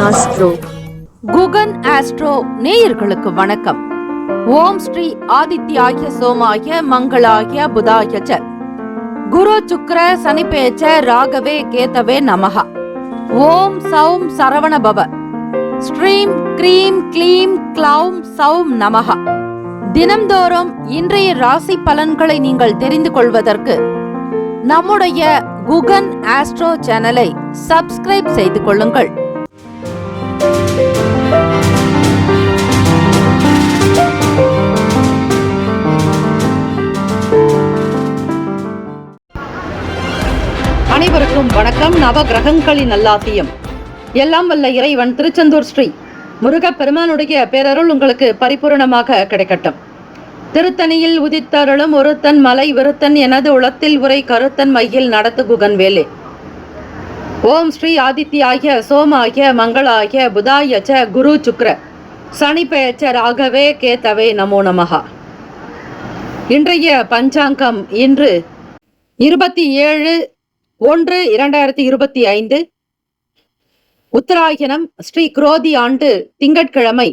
Astro. Guhan astro நேயர்களுக்கு வணக்கம். ஓம் ஸ்ரீ ஆதித்யாய சோமாய மங்களாய புதாய ச குரு சுக்ர சனிபேச்ச ராகவே கேதவே நமஹ. ஓம் சௌம் சரவண பவ. ஸ்ரீம் க்ரீம் க்ளீம் க்ளௌம் சௌம் நமஹ. தினம்தோறும் இன்றைய ராசி பலன்களை நீங்கள் தெரிந்து கொள்வதற்கு நம்முடைய குகன் ஆஸ்ட்ரோ சேனலை சப்ஸ்கிரைப் செய்து கொள்ளுங்கள். அனைவருக்கும் வணக்கம். நவ கிரகங்களின் நல்லாசியம் எல்லாம் வல்ல இறைவன் திருச்செந்தூர் ஸ்ரீ முருகப் பெருமானுடைய பேரருள் உங்களுக்கு பரிபூரணமாக கிடைக்கட்டும். திருத்தணியில் உதித்தருளும் ஒருத்தன் மலை விருத்தன் எனது உளத்தில் உரை கருத்தன் மையில் நடத்து குகன் வேலே. ஓம் ஸ்ரீ ஆதித்யாய சோமாய மங்களாய புதாய ச குரு சுக்ர சனிபேச்ச ராகவே கேதவே நமோ நமஹா. இன்றைய பஞ்சாங்கம் இன்று 27/1/2025 உத்தராயணம் ஸ்ரீ குரோதி ஆண்டு திங்கட்கிழமை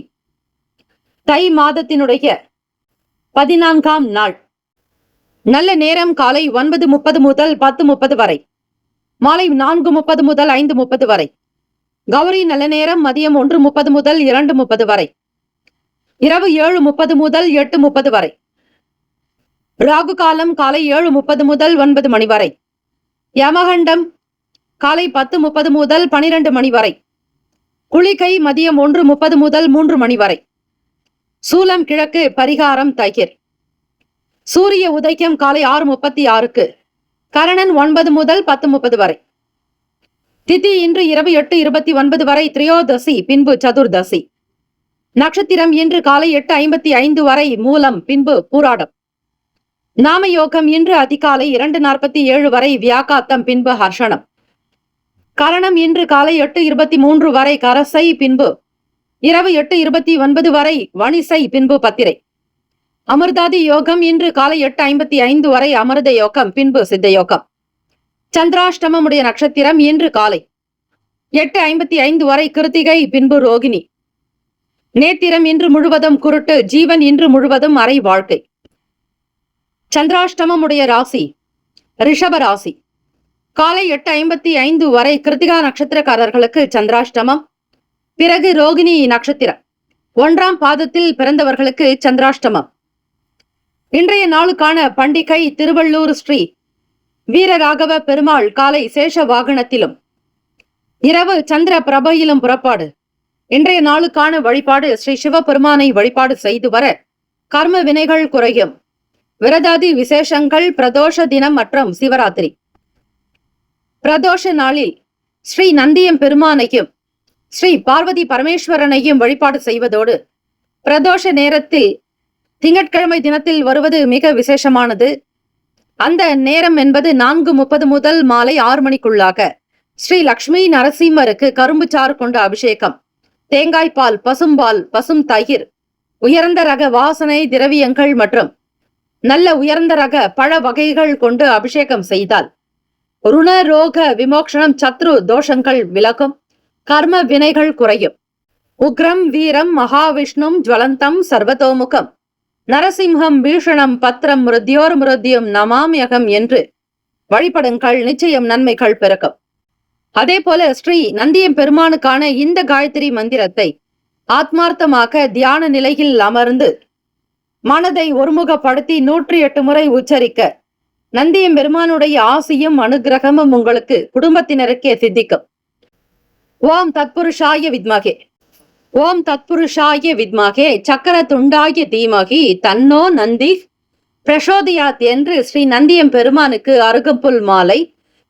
தை மாதத்தினுடைய 14ஆம் நாள். நல்ல நேரம் காலை 9:30 முதல் 10:30 வரை, மாலை 4:30 முதல் 5:30 வரை. கௌரி நல்ல நேரம் மதியம் 1:30 முதல் 2:30 வரை, இரவு 7:30 முதல் 8:30 வரை. ராகு காலம் காலை 7:30 முதல் 9 மணி வரை. யமகண்டம் காலை 10:30 முதல் 12 மணி வரை. குளிகை மதியம் 1:30 முதல் 3 மணி வரை. சூலம் கிழக்கு, பரிகாரம் தயிர். சூரிய உதயம் காலை 6:36க்கு. கரணன் 9 முதல் 10:30 வரை. திதி இன்று இரவு 8:29 வரை திரையோதசி, பின்பு சதுர்தசி. நட்சத்திரம் இன்று காலை 8:55 வரை மூலம், பின்பு பூராடம். நாமயோகம் இன்று அதிகாலை 2:47 வரை வியாகாத்தம், பின்பு ஹர்ஷணம். கரணம் இன்று காலை 8:23 வரை கரசை, பின்பு இரவு 8:29 வரை வணிசை, பின்பு பத்திரை. அமிர்தாதி யோகம் இன்று காலை 8:55 வரை அமிர்த யோகம், பின்பு சித்த யோகம். சந்திராஷ்டமமுடைய நட்சத்திரம் இன்று காலை 8:55 வரை கிருத்திகை, பின்பு ரோகிணி. நேத்திரம் இன்று முழுவதும் குருட்டு, ஜீவன் இன்று முழுவதும் அரை வாழ்க்கை. சந்திராஷ்டமமுடைய ராசி ரிஷப ராசி. காலை 8:55 வரை கிருத்திகா நட்சத்திரக்காரர்களுக்கு சந்திராஷ்டமம். பிறகு ரோகிணி நட்சத்திரம் 1ஆம் பாதத்தில் பிறந்தவர்களுக்கு சந்திராஷ்டமம். இன்றைய நாளுக்கான பண்டிகை திருவள்ளூர் ஸ்ரீ வீரராகவ பெருமாள் காலை சேஷ வாகனத்திலும் இரவு சந்திர பிரபையிலும் புறப்பாடு. இன்றைய நாளுக்கான வழிபாடு ஸ்ரீ சிவபெருமானை வழிபாடு செய்து வர கர்ம வினைகள் குறையும். விரதாதி விசேஷங்கள் பிரதோஷ தினம் மற்றும் சிவராத்திரி. பிரதோஷ நாளில் ஸ்ரீ நந்தியம் பெருமானையும் ஸ்ரீ பார்வதி பரமேஸ்வரனையும் வழிபாடு செய்வதோடு பிரதோஷ நேரத்தில் திங்கட்கிழமை தினத்தில் வருவது மிக விசேஷமானது. அந்த நேரம் என்பது 4:30 முதல் மாலை 6 மணிக்குள்ளாக ஸ்ரீ லக்ஷ்மி நரசிம்மருக்கு கரும்பு சாறு கொண்ட அபிஷேகம், தேங்காய்பால், பசும்பால், பசும் தயிர், உயர்ந்த ரக வாசனை திரவியங்கள் மற்றும் நல்ல உயர்ந்த ரக பழ வகைகள் கொண்டு அபிஷேகம் செய்தால் ருண ரோக விமோக்ஷனம், சத்ரு தோஷங்கள் விலகும், கர்ம வினைகள் குறையும். உக்ரம் வீரம் மகாவிஷ்ணும் ஜுவலந்தம் சர்வதோமுகம் நரசிம்ஹம் பீஷணம் பத்ரம் மிருத்யோர் மிருத்யும் நமாமியகம் என்று வழிபடுங்கள். நிச்சயம் நன்மைகள் பிறக்கும். அதே போல ஸ்ரீ நந்தியம் பெருமானுக்கான இந்த காயத்ரி மந்திரத்தை ஆத்மார்த்தமாக தியான நிலையில் அமர்ந்து மனதை ஒருமுகப்படுத்தி 108 முறை உச்சரிக்க நந்தியம் பெருமானுடைய ஆசியும் அனுகிரகமும் உங்களுக்கு குடும்பத்தினருக்கே சித்திக்கும். ஓம் தத்புருஷாய வித்மகே, ஓம் தத்புருஷாய வித்மகே சக்கர துண்டாய தீமகி தன்னோ நந்தி பிரசோதியாத் என்று ஸ்ரீ நந்தியம் பெருமானுக்கு அருகம்புல் மாலை,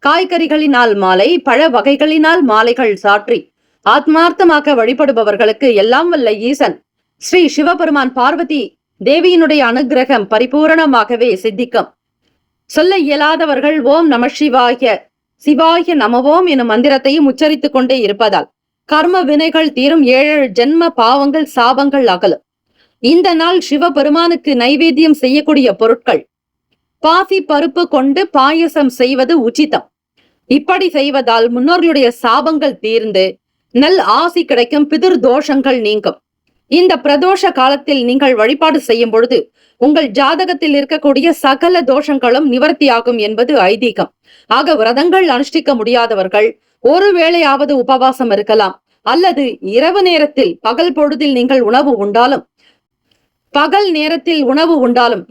காய்கறிகளினால் மாலை, பழ வகைகளினால் மாலைகள் சாற்றி ஆத்மார்த்தமாக வழிபடுபவர்களுக்கு எல்லாம் வல்ல ஈசன் ஸ்ரீ சிவபெருமான் பார்வதி தேவியினுடைய அனுகிரகம் பரிபூரணமாகவே சித்திக்கும். சொல்ல இயலாதவர்கள் ஓம் நம சிவாய சிவாய நமவோம் எனும் மந்திரத்தையும் உச்சரித்துக் கொண்டே இருப்பதால் கர்ம வினைகள் தீரும், 7 ஜென்ம பாவங்கள் சாபங்கள் அகலும். இந்த நாள் சிவபெருமானுக்கு நைவேத்தியம் செய்யக்கூடிய பொருட்கள் பாசி பருப்பு கொண்டு பாயசம் செய்வது உச்சிதம். இப்படி செய்வதால் முன்னோர்களுடைய சாபங்கள் தீர்ந்து நல் ஆசி கிடைக்கும், பிதிர் தோஷங்கள் நீங்கும். இந்த பிரதோஷ காலத்தில் நீங்கள் வழிபாடு செய்யும் பொழுது உங்கள் ஜாதகத்தில் இருக்கக்கூடிய சகல தோஷங்களும் நிவர்த்தியாகும் என்பது ஐதீகம். ஆக விரதங்கள் அனுஷ்டிக்க முடியாதவர்கள் ஒருவேளையாவது உபவாசம் இருக்கலாம், அல்லது இரவு நேரத்தில் பகல் பொழுதில் நீங்கள் உணவு உண்டாலும்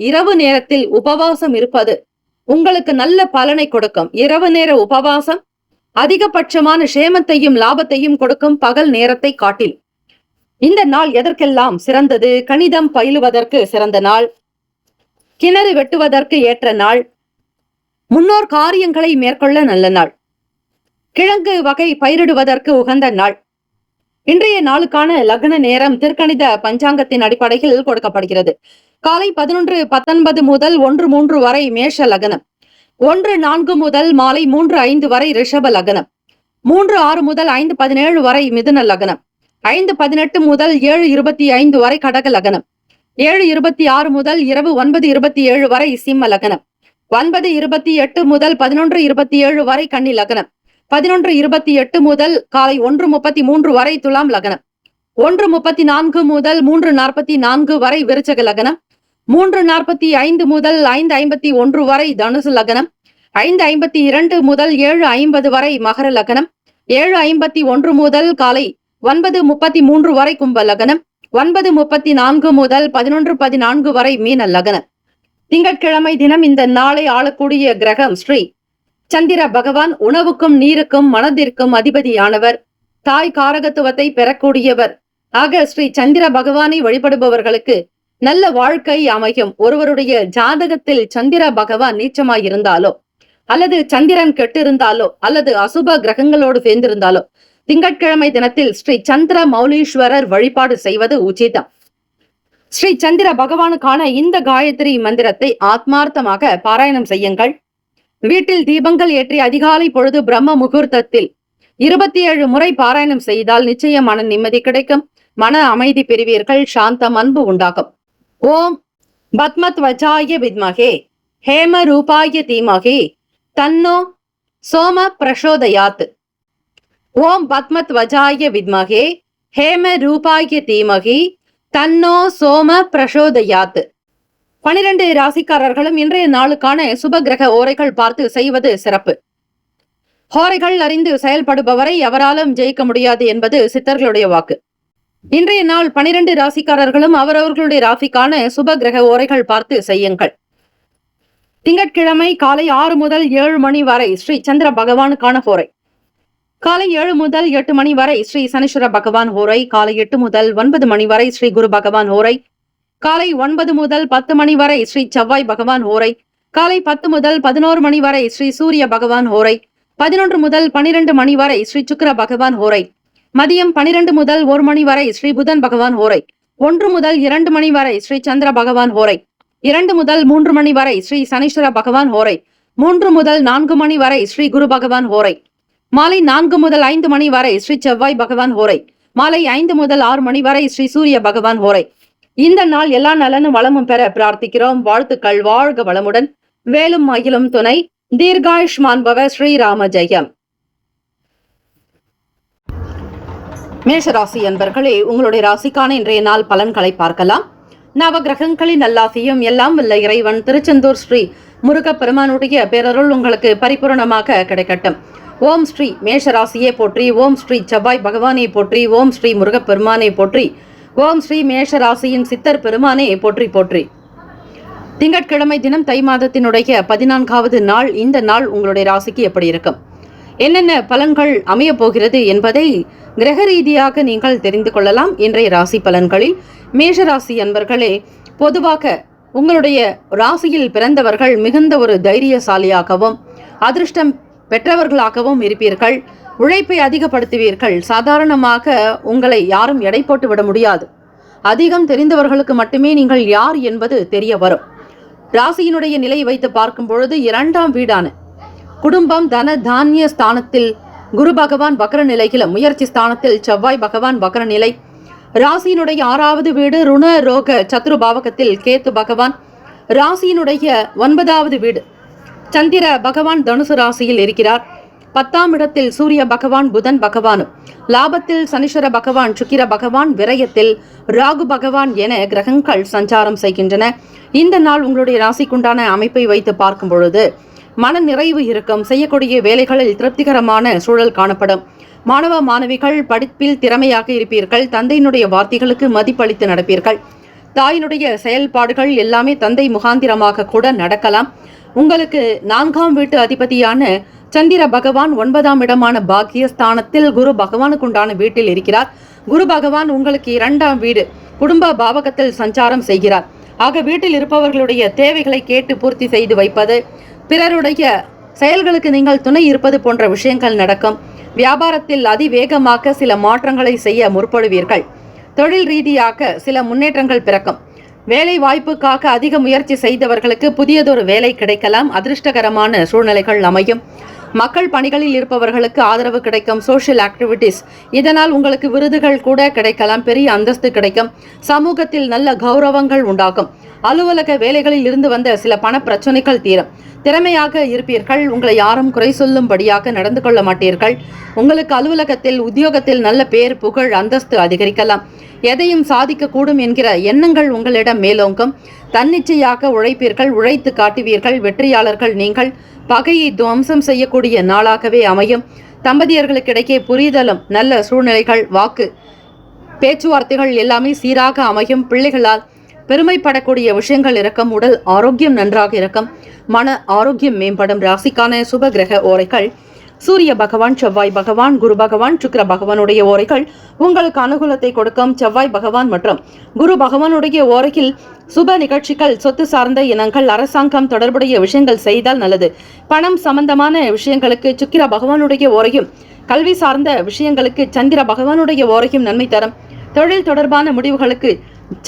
இரவு நேரத்தில் உபவாசம் இருப்பது உங்களுக்கு நல்ல பலனை கொடுக்கும். இரவு நேர உபவாசம் அதிகபட்சமான சேமத்தையும் லாபத்தையும் கொடுக்கும் பகல் நேரத்தை காட்டில். இந்த நாள் எதற்கெல்லாம் சிறந்தது? கணிதம் பயிலுவதற்கு சிறந்த நாள், கிணறு வெட்டுவதற்கு ஏற்ற நாள், முன்னோர் காரியங்களை மேற்கொள்ள நல்ல நாள், கிழங்கு வகை பயிரிடுவதற்கு உகந்த நாள். இன்றைய நாளுக்கான லக்ன நேரம் திருக்கணித பஞ்சாங்கத்தின் அடிப்படையில் கொடுக்கப்படுகிறது. காலை 11:19 முதல் 1:03 வரை மேஷ லக்னம், 1:04 முதல் மாலை 3:05 வரை ரிஷப லக்னம், 3:06 முதல் 5:17 வரை மிதுன லக்னம், 5:18 முதல் 7:25 வரை கடக லக்னம், 7:26 முதல் இரவு 9:27 வரை சிம்ம லக்னம், 9:28 முதல் 11:27 வரை கன்னி லக்னம், 11:28 முதல் காலை 1:33 வரை துலாம் லக்னம், 1:34 முதல் 3:44 வரை விருச்சக லக்னம், 3:45 முதல் 5:51 வரை தனுசு லக்னம், 5:52 முதல் 7:50 வரை மகர லக்னம், 7:51 முதல் காலை 9:33 வரை கும்ப லக்னம், 9:34 முதல் 11:14 வரை மீன லக்னம். திங்கட்கிழமை தினம் இந்த நாளை ஆளக்கூடிய கிரகம் ஸ்ரீ சந்திர பகவான். உணவுக்கும் நீருக்கும் மனதிற்கும் அதிபதியானவர், தாய் காரகத்துவத்தை பெறக்கூடியவர். ஆக ஸ்ரீ சந்திர பகவானை வழிபடுபவர்களுக்கு நல்ல வாழ்க்கை அமையும். ஒருவருடைய ஜாதகத்தில் சந்திர பகவான் நீச்சமாயிருந்தாலோ, அல்லது சந்திரன் கெட்டிருந்தாலோ, அல்லது அசுப கிரகங்களோடு சேர்ந்திருந்தாலோ திங்கட்கிழமை தினத்தில் ஸ்ரீ சந்திர மௌலீஸ்வரர் வழிபாடு செய்வது உச்சிதம். ஸ்ரீ சந்திர பகவானுக்கான இந்த காயத்ரி மந்திரத்தை ஆத்மார்த்தமாக பாராயணம் செய்யுங்கள். வீட்டில் தீபங்கள் ஏற்றி அதிகாலை பொழுது பிரம்ம முகூர்த்தத்தில் 27 முறை பாராயணம் செய்தால் நிச்சயமான நிம்மதி கிடைக்கும், மன அமைதி பெறுவீர்கள், சாந்தம், அன்பு உண்டாகும். ஓம் பத்மத்வஜாய வித்மகே ஹேம ரூபாய தீமகே தன்னோ சோம பிரசோதயாத். ஓம் பத்மத்வஜாய வித்மகே ஹேம ரூபாய தீமகி தன்னோ சோம பிரசோதயாத். 12 ராசிக்காரர்களும் இன்றைய நாளுக்கான சுப கிரக ஓரைகள் பார்த்து செய்வது சிறப்பு. ஹோரைகள் அறிந்து செயல்படுபவரை எவராலும் ஜெயிக்க முடியாது என்பது சித்தர்களுடைய வாக்கு. இன்றைய நாள் 12 ராசிக்காரர்களும் அவரவர்களுடைய ராசிக்கான சுப கிரக ஓரைகள் பார்த்து செய்யுங்கள். திங்கட்கிழமை காலை 6 முதல் 7 மணி வரை ஸ்ரீ சந்திர பகவானுக்கான ஹோரை. காலை 7 முதல் 8 மணி வரை ஸ்ரீ சனீஸ்வர பகவான் ஹோரை. காலை 8 முதல் 9 மணி வரை ஸ்ரீ குரு பகவான் ஹோரை. காலை 9 முதல் 10 மணி வரை ஸ்ரீ செவ்வாய் பகவான் ஹோரை. காலை 10 முதல் 11 மணி வரை ஸ்ரீ சூரிய பகவான் ஹோரை. 11 முதல் 12 மணி வரை ஸ்ரீ சுக்கிர பகவான் ஹோரை. மதியம் 12 முதல் 1 மணி வரை ஸ்ரீ புதன் பகவான் ஹோரை. 1 முதல் 2 மணி வரை ஸ்ரீ சந்திர பகவான் ஹோரை. 2 முதல் 3 மணி வரை ஸ்ரீ சனீஸ்வர பகவான் ஹோரை. 3 முதல் 4 மணி வரை ஸ்ரீ குரு பகவான் ஹோரை. மாலை 4 முதல் 5 மணி வரை ஸ்ரீ செவ்வாய் பகவான் ஹோரை. மாலை 5 முதல் 6 மணி வரை ஸ்ரீ சூரிய பகவான் ஹோரை. இந்த நாள் எல்லா நலனும் வளமும் பெற பிரார்த்திக்கிறோம். வாழ்த்துக்கள். வாழ்க வளமுடன். வேலும் மயிலும் துணை. தீர்காயுஷ்மான் பவ. ஸ்ரீராம ஜெயம். மேஷராசி அன்பர்களே, உங்களுடைய ராசிக்கான இன்றைய நாள் பலன்களை பார்க்கலாம். நவ கிரகங்களின் நல்லாசியும் எல்லாம் வல்ல இறைவன் திருச்செந்தூர் ஸ்ரீ முருகப்பெருமானுடைய பேரருள் உங்களுக்கு பரிபூரணமாக கிடைக்கட்டும். ஓம் ஸ்ரீ மேஷராசியே போற்றி. ஓம் ஸ்ரீ செவ்வாய் பகவானை போற்றி. ஓம் ஸ்ரீ முருகப்பெருமானை போற்றி. ஓம் ஸ்ரீ மேஷராசியின் சித்தர் பெருமானே போற்றி போற்றி. திங்கட்கிழமை தினம் தை மாதத்தினுடைய 14வது நாள். இந்த நாள் உங்களுடைய ராசிக்கு எப்படி இருக்கும், என்னென்ன பலன்கள் அமைய போகிறது என்பதை கிரக ரீதியாக நீங்கள் தெரிந்து கொள்ளலாம். இன்றைய ராசி பலன்களில் மேஷராசி அன்பர்களே, பொதுவாக உங்களுடைய ராசியில் பிறந்தவர்கள் மிகுந்த ஒரு தைரியசாலியாகவும் அதிர்ஷ்டம் பெற்றவர்களாகவும் இருப்பீர்கள். உழைப்பை அதிகப்படுத்துவீர்கள். சாதாரணமாக உங்களை யாரும் எடை போட்டு விட முடியாது. அதிகம் தெரிந்தவர்களுக்கு மட்டுமே நீங்கள் யார் என்பது தெரிய வரும். ராசியினுடைய நிலை வைத்து பார்க்கும் பொழுது 2ஆம் வீடான குடும்பம் தன தானிய ஸ்தானத்தில் குரு பகவான் வக்ர நிலையிலும், முயற்சி ஸ்தானத்தில் செவ்வாய் பகவான் வக்ர நிலை. ராசியினுடைய 6வது வீடு ருண ரோக சத்ரு பாவகத்தில் கேத்து பகவான். ராசியினுடைய 9வது வீடு சந்திர பகவான் தனுசு ராசியில் இருக்கிறார். 10ஆம் இடத்தில் சூரிய பகவான் புதன் பகவானும், லாபத்தில் சனீஸ்வர பகவான் சுக்கிர பகவான், விரயத்தில் ராகு பகவான் என கிரகங்கள் சஞ்சாரம் செய்கின்றன. இந்த நாள் உங்களுடைய ராசிக்குண்டான அமைப்பை வைத்து பார்க்கும் பொழுது மன நிறைவு இருக்கும். செய்யக்கூடிய வேலைகளில் திருப்திகரமான சூழல் காணப்படும். மாணவ மாணவிகள் படிப்பில் திறமையாக இருப்பீர்கள். தந்தையினுடைய வார்த்தைகளுக்கு மதிப்பளித்து நடப்பீர்கள். தாயினுடைய செயல்பாடுகள் எல்லாமே தந்தை முகாந்திரமாக கூட நடக்கலாம். உங்களுக்கு 4ஆம் வீட்டு அதிபதியான சந்திர பகவான் 9ஆம் இடமான பாக்கியஸ்தானத்தில் குரு பகவானுக்கு உண்டான வீட்டில் இருக்கிறார். குரு பகவான் உங்களுக்கு 2ஆம் வீடு குடும்ப பாவகத்தில் சஞ்சாரம் செய்கிறார். ஆக வீட்டில் இருப்பவர்களுடைய தேவைகளை கேட்டு பூர்த்தி செய்து வைப்பது, பிறருடைய செயல்களுக்கு நீங்கள் துணை இருப்பது போன்ற விஷயங்கள் நடக்கும். வியாபாரத்தில் அதிவேகமாக சில மாற்றங்களை செய்ய முற்படுவீர்கள். தொழில் ரீதியாக சில முன்னேற்றங்கள் பிறக்கும். வேலை வாய்ப்புக்காக அதிக முயற்சி செய்தவர்களுக்கு புதியதொரு வேலை கிடைக்கலாம். அதிர்ஷ்டகரமான சூழ்நிலைகள் அமையும். மக்கள் பணிகளில் இருப்பவர்களுக்கு ஆதரவு கிடைக்கும். சோஷியல் ஆக்டிவிட்டிஸ், இதனால் உங்களுக்கு விருதுகள் கூட கிடைக்கலாம். பெரிய அந்தஸ்து கிடைக்கும். சமூகத்தில் நல்ல கௌரவங்கள் உண்டாகும். அலுவலக வேலைகளில் இருந்து வந்த சில பண பிரச்சனைகள் தீரும். திறமையாக இருப்பீர்கள். உங்களை யாரும் குறை சொல்லும்படியாக நடந்து கொள்ள மாட்டீர்கள். உங்களுக்கு அலுவலகத்தில் உத்தியோகத்தில் நல்ல பேர் புகழ் அந்தஸ்து அதிகரிக்கலாம். எதையும் சாதிக்கக்கூடும் என்கிற எண்ணங்கள் உங்களிடம் மேலோங்கும். தன்னிச்சையாக உழைப்பீர்கள். உழைத்து காட்டுவீர்கள். வெற்றியாளர்கள் நீங்கள். பகையை துவம்சம் செய்யக்கூடிய நாளாகவே அமையும். தம்பதியர்களுக்கிடையே புரிதலும் நல்ல சூழ்நிலைகள், வாக்கு பேச்சுவார்த்தைகள் எல்லாமே சீராக அமையும். பிள்ளைகளால் பெருமைப்படக்கூடிய விஷயங்கள் இருக்கும். உடல் ஆரோக்கியம் நன்றாக இருக்கும். மன ஆரோக்கியம் மேம்படும். ராசிக்கான சுப கிரக ஓரைகள் சூரிய பகவான், செவ்வாய் பகவான், குரு பகவான், சுக்கிர பகவானுடைய ஓரைகள் உங்களுக்கு அனுகூலத்தை கொடுக்கும். செவ்வாய் பகவான் மற்றும் குரு பகவானுடைய ஓரையில் சுப நிகழ்ச்சிகள், சொத்து சார்ந்த இனங்கள், அரசாங்கம் தொடர்புடைய விஷயங்கள் செய்தால் நல்லது. பணம் சம்பந்தமான விஷயங்களுக்கு சுக்கிர பகவானுடைய ஓரையும், கல்வி சார்ந்த விஷயங்களுக்கு சந்திர பகவானுடைய ஓரையும் நன்மை தரும். தொழில் தொடர்பான முடிவுகளுக்கு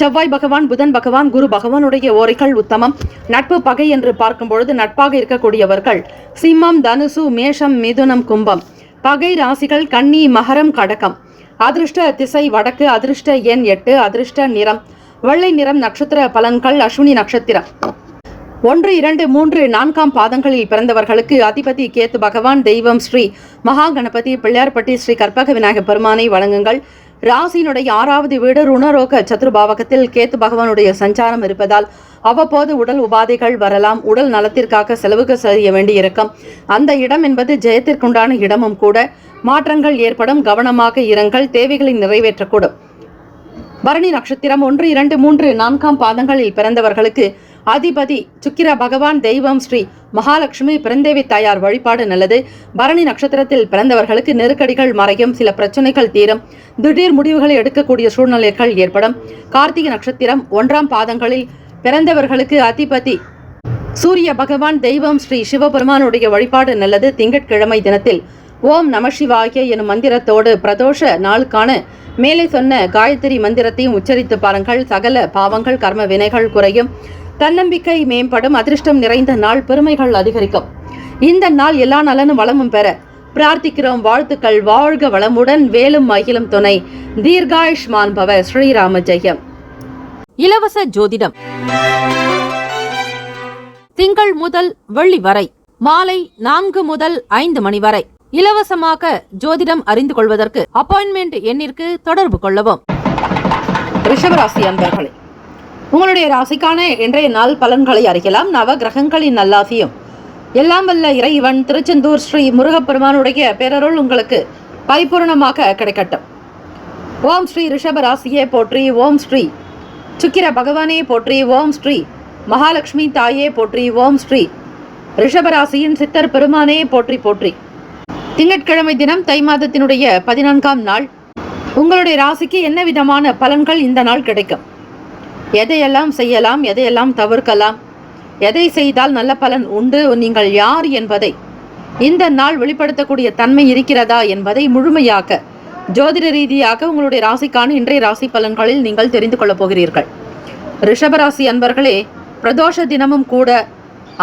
செவ்வாய் பகவான், புதன் பகவான், குரு பகவானுடைய ஓரைகள் உத்தமம். நட்பு பகை என்று பார்க்கும் பொழுது நட்பாக இருக்கக்கூடியவர்கள் சிம்மம், தனுசு, மேஷம், மிதுனம், கும்பம். பகை ராசிகள் கன்னி, மகரம், கடகம். அதிர்ஷ்ட திசை வடக்கு. அதிர்ஷ்ட எண் 8. அதிர்ஷ்ட நிறம் வெள்ளை நிறம். நட்சத்திர பலன்கள் அஸ்வினி நட்சத்திரம் 1, 2, 3, 4ஆம் பாதங்களில் பிறந்தவர்களுக்கு அதிபதி கேத்து பகவான். தெய்வம் ஸ்ரீ மகா கணபதி. பிள்ளையார்பட்டி ஸ்ரீ கற்பக விநாயகர் பெருமானை வணங்குங்கள். ராசியினுடைய 6வது வீடு ருணரோக சத்ருபாவகத்தில் கேத்து பகவானுடைய சஞ்சாரம் இருப்பதால் அவ்வப்போது உடல் உபாதைகள் வரலாம். உடல் நலத்திற்காக செலவுக்கு செய்ய வேண்டியிருக்கும். அந்த இடம் என்பது ஜெயத்திற்குண்டான இடமும் கூட. மாற்றங்கள் ஏற்படும். கவனமாக இருங்கள். தேவைகளை நிறைவேற்றக்கூடும். பரணி நட்சத்திரம் 1, 2, 3, 4ஆம் பாதங்களில் பிறந்தவர்களுக்கு அதிபதி சுக்கிர பகவான். தெய்வம் ஸ்ரீ மகாலட்சுமி. பிறந்தேவி தாயார் வழிபாடு நல்லது. பரணி நட்சத்திரத்தில் பிறந்தவர்களுக்கு நெருக்கடிகள் மறையும். சில பிரச்சனைகள் தீரும். திடீர் முடிவுகளை எடுக்கக்கூடிய சூழ்நிலைகள் ஏற்படும். கார்த்திகை நட்சத்திரம் 1ஆம் பாதங்களில் பிறந்தவர்களுக்கு அதிபதி சூரிய பகவான். தெய்வம் ஸ்ரீ சிவபெருமானுடைய வழிபாடு நல்லது. திங்கட்கிழமை தினத்தில் ஓம் நமசிவாய எனும் மந்திரத்தோடு பிரதோஷ நாளுக்கான மேலே சொன்ன காயத்ரி மந்திரத்தையும் உச்சரித்து பாருங்கள். சகல பாவங்கள் கர்ம வினைகள் குறையும். தன்னம்பிக்கை மேம்படும். அதிர்ஷ்டம் நிறைந்த நாள். பெருமைகள் அதிகரிக்கும். இந்த நாள் எல்லா நலனும் வளமும் பெற பிரார்த்திக்கிறோம். வாழ்த்துக்கள். வாழ்க வளமுடன். வேலும் மகிழும் துணை. தீர்காயுஷ்மான் பவ. ஸ்ரீராம ஜெயம். இலவச ஜோதிடம் திங்கள் முதல் வெள்ளி வரை மாலை 4 முதல் 5 மணி வரை இலவசமாக ஜோதிடம் அறிந்து கொள்வதற்கு அப்பாயின்மெண்ட் எண்ணிற்கு தொடர்பு கொள்ளவும். ரிஷபராசி அன்பர்களே, உங்களுடைய ராசிக்கான இன்றைய நாள் பலன்களை அறியலாம். நவ கிரகங்களின் நல்லாசியும் எல்லாம் வல்ல இறைவன் திருச்செந்தூர் ஸ்ரீ முருகப்பெருமானுடைய பேரருள் உங்களுக்கு பரிபூர்ணமாக கிடைக்கட்டும். ஓம் ஸ்ரீ ரிஷபராசியே போற்றி. ஓம் ஸ்ரீ சுக்கிர பகவானே போற்றி. ஓம் ஸ்ரீ மகாலட்சுமி தாயே போற்றி. ஓம் ஸ்ரீ ரிஷபராசியின் சித்தர் பெருமானே போற்றி போற்றி. திங்கட்கிழமை தினம் தை மாதத்தினுடைய 14ஆம் நாள். உங்களுடைய ராசிக்கு என்ன விதமான பலன்கள் இந்த நாள் கிடைக்கும்? எதையெல்லாம் செய்யலாம், எதையெல்லாம் தவிர்க்கலாம், எதை செய்தால் நல்ல பலன் உண்டு, நீங்கள் யார் என்பதை இந்த நாள் வெளிப்படுத்தக்கூடிய தன்மை இருக்கிறதா என்பதை முழுமையாக ஜோதிட ரீதியாக உங்களுடைய ராசிக்கான இன்றைய ராசி பலன்களில் நீங்கள் தெரிந்து கொள்ளப் போகிறீர்கள். ரிஷபராசி அன்பர்களே, பிரதோஷ தினமும் கூட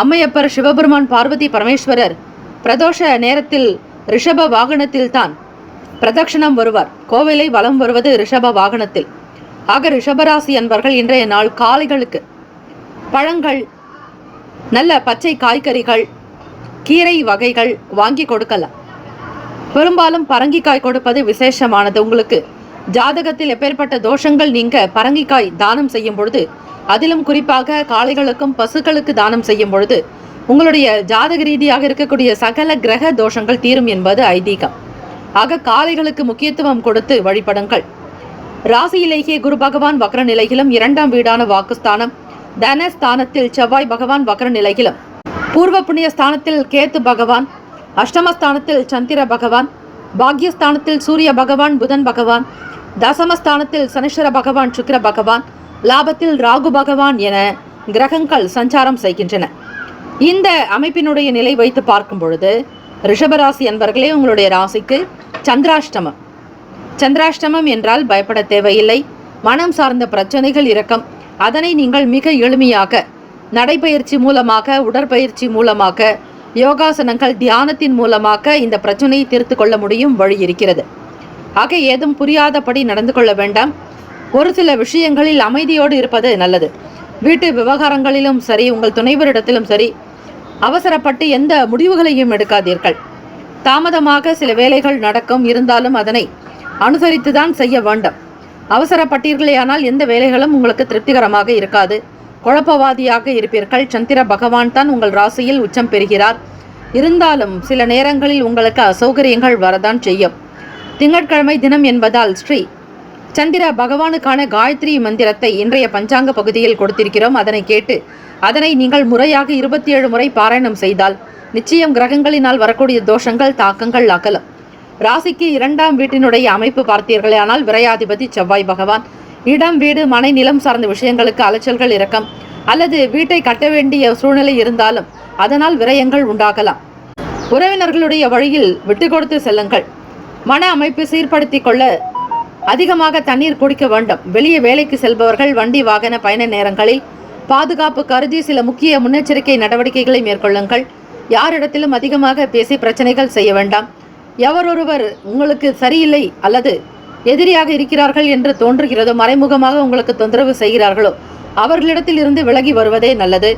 அம்மையப்பர் சிவபெருமான் பார்வதி பரமேஸ்வரர் பிரதோஷ நேரத்தில் ரிஷப வாகனத்தில் தான் பிரதட்சணம் வருவார். கோவிலை வலம் வருவது ரிஷப வாகனத்தில். ஆக ரிஷபராசி அன்பர்கள் இன்றைய நாள் காளைகளுக்கு பழங்கள், நல்ல பச்சை காய்கறிகள், கீரை வகைகள் வாங்கி கொடுக்கலாம். பெரும்பாலும் பரங்கிக்காய் கொடுப்பது விசேஷமானது. உங்களுக்கு ஜாதகத்தில் எப்பேற்பட்ட தோஷங்கள் நீங்க பரங்கிக்காய் தானம் செய்யும் பொழுது, அதிலும் குறிப்பாக காளைகளுக்கும் பசுக்களுக்கு தானம் செய்யும் பொழுது உங்களுடைய ஜாதக ரீதியாக இருக்கக்கூடிய சகல கிரக தோஷங்கள் தீரும் என்பது ஐதீகம். ஆக காளைகளுக்கு முக்கியத்துவம் கொடுத்து வழிபடுங்கள். ராசியிலேயே குரு பகவான் வக்ர நிலையிலும், 2ஆம் வீடான வாக்குஸ்தானம் தனஸ்தானத்தில் செவ்வாய் பகவான் வக்ர நிலையிலும், பூர்வ புண்ணிய ஸ்தானத்தில் கேத்து பகவான், அஷ்டமஸ்தானத்தில் சந்திர பகவான், பாக்யஸ்தானத்தில் சூரிய பகவான் புதன் பகவான், தசமஸ்தானத்தில் சனீஸ்வர பகவான் சுக்கிர பகவான், லாபத்தில் ராகு பகவான் என கிரகங்கள் சஞ்சாரம் செய்கின்றன. இந்த அமைப்பினுடைய நிலை வைத்து பார்க்கும் பொழுது ரிஷபராசி அன்பர்களே, உங்களுடைய ராசிக்கு சந்திராஷ்டமம். சந்திராஷ்டமம் என்றால் பயப்பட தேவையில்லை. மனம் சார்ந்த பிரச்சனைகள் இருக்கும். அதனை நீங்கள் மிக எளிமையாக நடைபயிற்சி மூலமாக, உடற்பயிற்சி மூலமாக, யோகாசனங்கள், தியானத்தின் மூலமாக இந்த பிரச்சனையை தீர்த்து கொள்ள முடியும் வழி இருக்கிறது. ஆக ஏதும் புரியாதபடி நடந்து கொள்ள வேண்டாம். ஒரு சில விஷயங்களில் அமைதியோடு இருப்பது நல்லது. வீட்டு விவகாரங்களிலும் சரி, உங்கள் துணைவரிடத்திலும் சரி, அவசரப்பட்டு எந்த முடிவுகளையும் எடுக்காதீர்கள். தாமதமாக சில வேலைகள் நடக்கும், இருந்தாலும் அதனை அனுசரித்துதான் செய்ய வேண்டும். அவசரப்பட்டீர்களேயானால் எந்த வேலைகளும் உங்களுக்கு திருப்திகரமாக இருக்காது. குழப்பவாதியாக இருப்பீர்கள். சந்திர பகவான் தான் உங்கள் ராசியில் உச்சம் பெறுகிறார். இருந்தாலும் சில நேரங்களில் உங்களுக்கு அசௌகரியங்கள் வரதான் செய்யும். திங்கட்கிழமை தினம் என்பதால் ஸ்ரீ சந்திர பகவானுக்கான காயத்ரி மந்திரத்தை இன்றைய பஞ்சாங்க பகுதியில் கொடுத்திருக்கிறோம். அதனை கேட்டு அதனை நீங்கள் முறையாக 27 முறை பாராயணம் செய்தால் நிச்சயம் கிரகங்களினால் வரக்கூடிய தோஷங்கள், தாக்கங்கள் அகலும். ராசிக்கு 2ஆம் வீட்டினுடைய அமைப்பு பார்த்தீர்களே ஆனால் விரையாதிபதி செவ்வாய் பகவான். இடம், வீடு, மனை, நிலம் சார்ந்த விஷயங்களுக்கு அலைச்சல்கள் இருக்கும். அல்லது வீட்டை கட்ட வேண்டிய சூழ்நிலை இருந்தாலும் அதனால் விரயங்கள் உண்டாகலாம். உறவினர்களுடைய வழியில் விட்டு கொடுத்து செல்லுங்கள். மன அமைப்பு சீர்படுத்தி கொள்ள அதிகமாக தண்ணீர் குடிக்க வேண்டும். வெளியே வேலைக்கு செல்பவர்கள் வண்டி வாகன பயண நேரங்களில் பாதுகாப்பு கருதி சில முக்கிய முன்னெச்சரிக்கை நடவடிக்கைகளை மேற்கொள்ளுங்கள். யாரிடத்திலும் அதிகமாக பேசி பிரச்சனைகள் செய்ய வேண்டாம். எவரொருவர் உங்களுக்கு சரியில்லை அல்லது எதிரியாக இருக்கிறார்கள் என்று தோன்றுகிறதோ, மறைமுகமாக உங்களுக்கு தொந்தரவு செய்கிறார்களோ அவர்களிடத்தில் இருந்து விலகி வருவதே நல்லது.